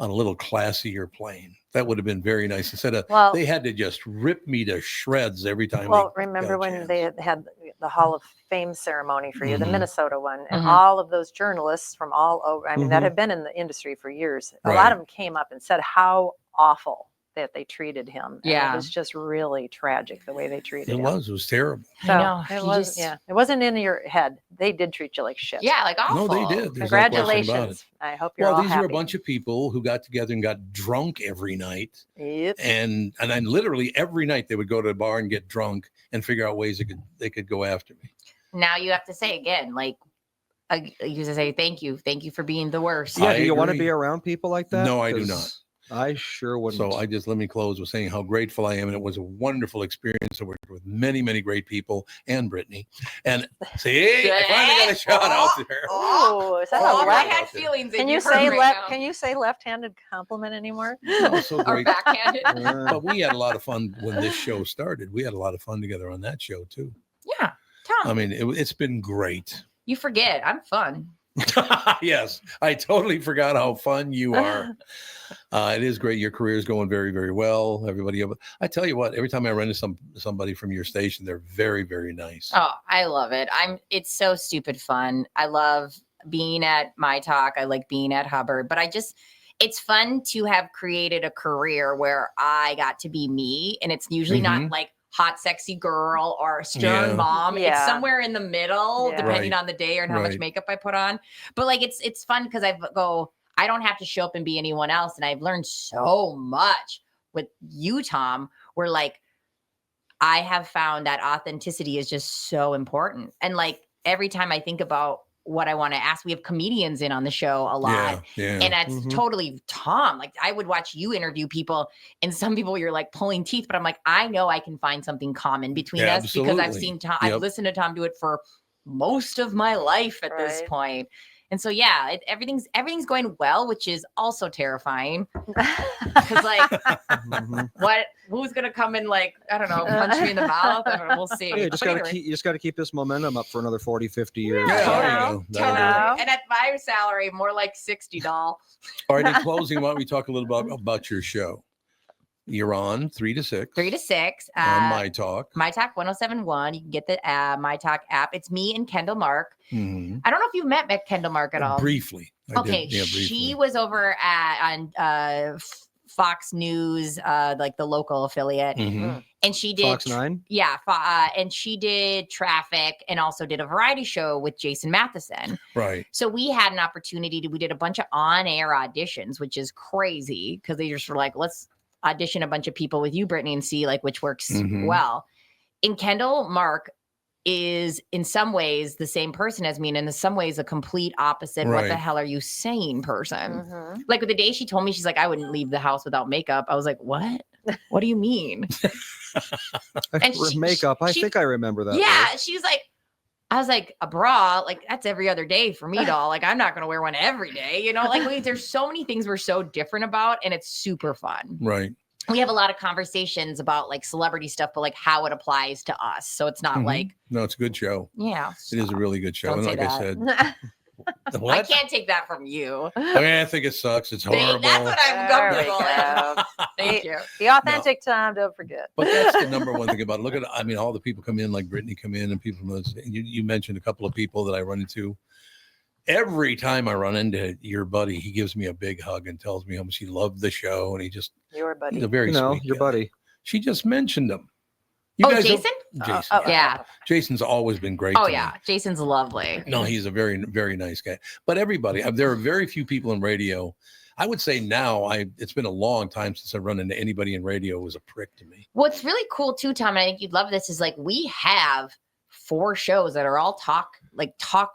S1: on a little classier plane. That would have been very nice. Instead of
S2: Well-
S1: they had to just rip me to shreds every time.
S2: Well,
S1: they
S2: remember
S1: got a
S2: when
S1: chance.
S2: they had the Hall of Fame ceremony for you, the
S1: Mhm.
S2: Minnesota one, and
S7: Mhm.
S2: all of those journalists from all over, I mean, that
S3: Mhm.
S2: have been in the industry for years, a
S1: Right.
S2: lot of them came up and said how awful that they treated him. And
S7: Yeah.
S2: It was just really tragic the way they treated
S1: It
S2: him.
S1: was terrible.
S7: I
S2: So
S7: know.
S2: it
S7: You
S2: was,
S7: just-
S2: yeah, it wasn't in your head. They did treat you like shit.
S7: Yeah, like awful.
S1: No, they did. There's no question about it.
S2: Congratulations. I hope you're
S1: Well,
S2: all
S1: these
S2: happy.
S1: were a bunch of people who got together and got drunk every night,
S2: Yep.
S1: and then literally every night they would go to the bar and get drunk and figure out ways they could go after me.
S7: Now you have to say again, like, you just say thank you for being the worst.
S3: Yeah.
S1: I
S3: Do you want to
S1: agree.
S3: be around people like that?
S1: No, I do
S3: 'Cause
S1: not.
S3: I sure wouldn't.
S1: So let me close with saying how grateful I am. And it was a wonderful experience. I worked with many, many great people and Brittany. And see, I finally got a shout out there.
S2: Oh, is that
S7: Oh,
S2: a
S7: I
S2: left?
S7: had feelings.
S2: Can
S7: and
S2: you
S7: heard
S2: say
S7: right
S2: left?
S7: now.
S2: Can you say left-handed compliment anymore?
S1: Oh, so
S7: Or
S1: great.
S7: backhanded?
S1: But we had a lot of fun when this show started. We had a lot of fun together on that show too.
S7: Yeah, Tom.
S1: I mean, it's been great.
S7: You forget. I'm fun.
S1: Yes, I totally forgot how fun you are. It is great. Your career is going very, very well. Everybody, I tell you what, every time I run into somebody from your station, they're very, very nice.
S7: Oh, I love it. It's so stupid fun. I love being at My Talk. I like being at Hubbard, but it's fun to have created a career where I got to be me. And it's usually not like hot, sexy girl or a stern
S1: Yeah.
S7: mom.
S2: Yeah.
S7: It's somewhere in the middle,
S2: Yeah.
S7: depending
S1: Right.
S7: on the day and how much
S1: Right.
S7: makeup I put on. But like, it's fun because I don't have to show up and be anyone else. And I've learned so much with you, Tom, where like, I have found that authenticity is just so important. And like every time I think about what I want to ask, we have comedians in on the show a lot.
S1: Yeah.
S7: And that's
S3: Mhm.
S7: totally Tom. Like I would watch you interview people, and some people you're like pulling teeth, but I'm like, I know I can find something common between us because I've
S1: Absolutely.
S7: seen Tom.
S1: Yep.
S7: I've listened to Tom do it for most of my life at this
S2: Right.
S7: point. And so, yeah, everything's going well, which is also terrifying. Because, like, who's gonna come in, like, I don't know, punch me in the mouth? I don't know, we'll see.
S3: Yeah, you just gotta keep this momentum up for another 40, 50 years.
S7: Totally. And at my salary, more like $60.
S1: All right, in closing, why don't we talk a little about your show? You're on 3 to 6.
S7: 3 to 6.
S1: On My Talk.
S7: My Talk 107.1. You can get the My Talk app. It's me and Kendall Mark.
S1: Mm-hmm.
S7: I don't know if you've met Kendall Mark at all.
S1: Briefly.
S7: Okay, she was over on Fox News, like the local affiliate, and she did
S3: Fox 9.
S7: Yeah, and she did traffic and also did a variety show with Jason Matheson.
S1: Right.
S7: So we had an opportunity we did a bunch of on-air auditions, which is crazy because they just were like, let's audition a bunch of people with you, Brittany, and see like which works well. And Kendall Mark is in some ways the same person as me, and in some ways a complete opposite. What the hell are you saying person? Like the day she told me, she's like, I wouldn't leave the house without makeup. I was like, what? What do you mean?
S3: And makeup. I think I remember that.
S7: Yeah.
S3: Word.
S7: She was like, I was like, a bra, like that's every other day for me, doll. Like I'm not going to wear one every day. You know, like there's so many things we're so different about, and it's super fun.
S1: Right.
S7: We have a lot of conversations about like celebrity stuff, but like how it applies to us. So it's not like,
S1: no, it's a good show.
S7: Yeah.
S1: It is a really good show.
S7: Don't
S1: And like
S7: say
S1: I
S7: that.
S1: said, what?
S7: I can't take that from you.
S1: I mean, I think it sucks. It's horrible.
S7: That's what I'm comfortable with. Thank you.
S2: The authentic time, don't forget.
S1: But that's the number one thing about it. Look at, I mean, all the people come in, like Brittany come in, and people from those. You mentioned a couple of people that I run into. Every time I run into your buddy, he gives me a big hug and tells me how much he loved the show, and
S2: your buddy,
S1: he's a very sweet
S3: your
S1: guy.
S3: buddy.
S1: She just mentioned him.
S7: Jason?
S1: Jason.
S7: Yeah.
S1: Jason's always been great.
S7: Oh
S1: to
S7: yeah,
S1: me.
S7: Jason's lovely.
S1: No, he's a very, very nice guy. But everybody, there are very few people in radio. I would say now, it's been a long time since I run into anybody in radio who was a prick to me.
S7: What's really cool too, Tom, and I think you'd love this, is like we have 4 shows that are all talk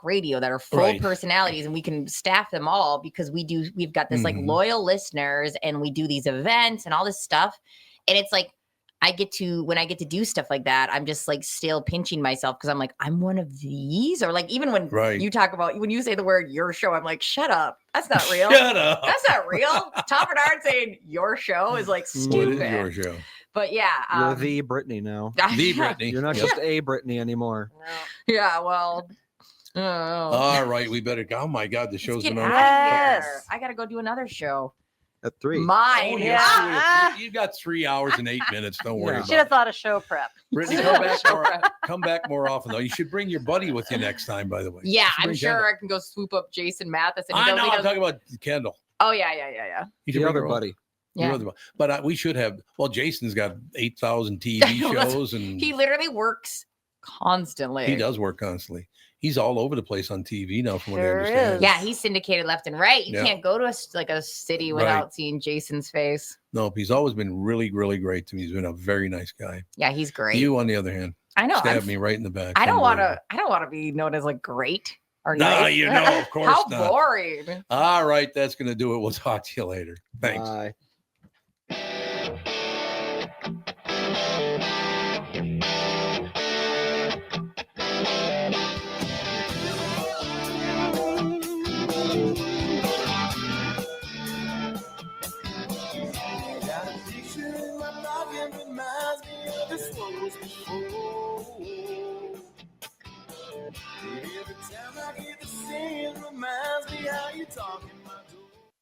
S7: radio that are full personalities, and we can staff them all because we've got this like loyal listeners, and we do these events and all this stuff. And it's like, when I get to do stuff like that, I'm just like still pinching myself because I'm like, I'm one of these. Or like, even when you talk about, when you say the word your show, I'm like, shut up. That's not real.
S1: Shut up.
S7: That's not real. Tom Bernard saying your show is like stupid.
S1: What is your show?
S7: But yeah.
S3: You're the Brittany now.
S1: The Brittany.
S3: You're not just a Brittany anymore.
S2: No.
S7: Yeah, well.
S1: All right, we better go. Oh my God, the show's been on.
S2: Yes.
S7: I got to go do another show.
S3: At 3.
S7: Mine.
S1: Oh,
S2: Yeah.
S1: you got 3 hours and 8 minutes. Don't worry
S2: Should
S1: about
S2: have
S1: it.
S2: thought of show prep.
S1: Brittany, come back more often, though. You should bring your buddy with you next time, by the way.
S7: Yeah,
S1: I'm
S7: sure I can go swoop up Jason Matheson.
S1: I know. I'm talking about Kendall.
S7: Oh, yeah.
S1: You should
S3: The
S1: bring
S3: other
S1: her
S3: buddy.
S7: Yeah.
S1: But we should have. Well, Jason's got 8,000 TV shows, and
S7: he literally works constantly.
S1: He does work constantly. He's all over the place on TV now, from what I
S2: Sure
S1: understand.
S2: is.
S7: Yeah, he's syndicated left and right. You
S1: Yeah.
S7: can't go to a city without seeing Jason's face.
S1: No, he's always been really, really great to me. He's been a very nice guy.
S7: Yeah, he's great.
S1: You, on the other hand,
S7: I know.
S1: stab me right in the back.
S7: I don't want to be known as like great or
S1: No,
S7: nice.
S1: you know, of course
S7: How
S1: not.
S7: boring.
S1: All right, that's going to do it. We'll talk to you later. Thanks.
S3: Bye.
S11: Every time I get the same, reminds me how you talking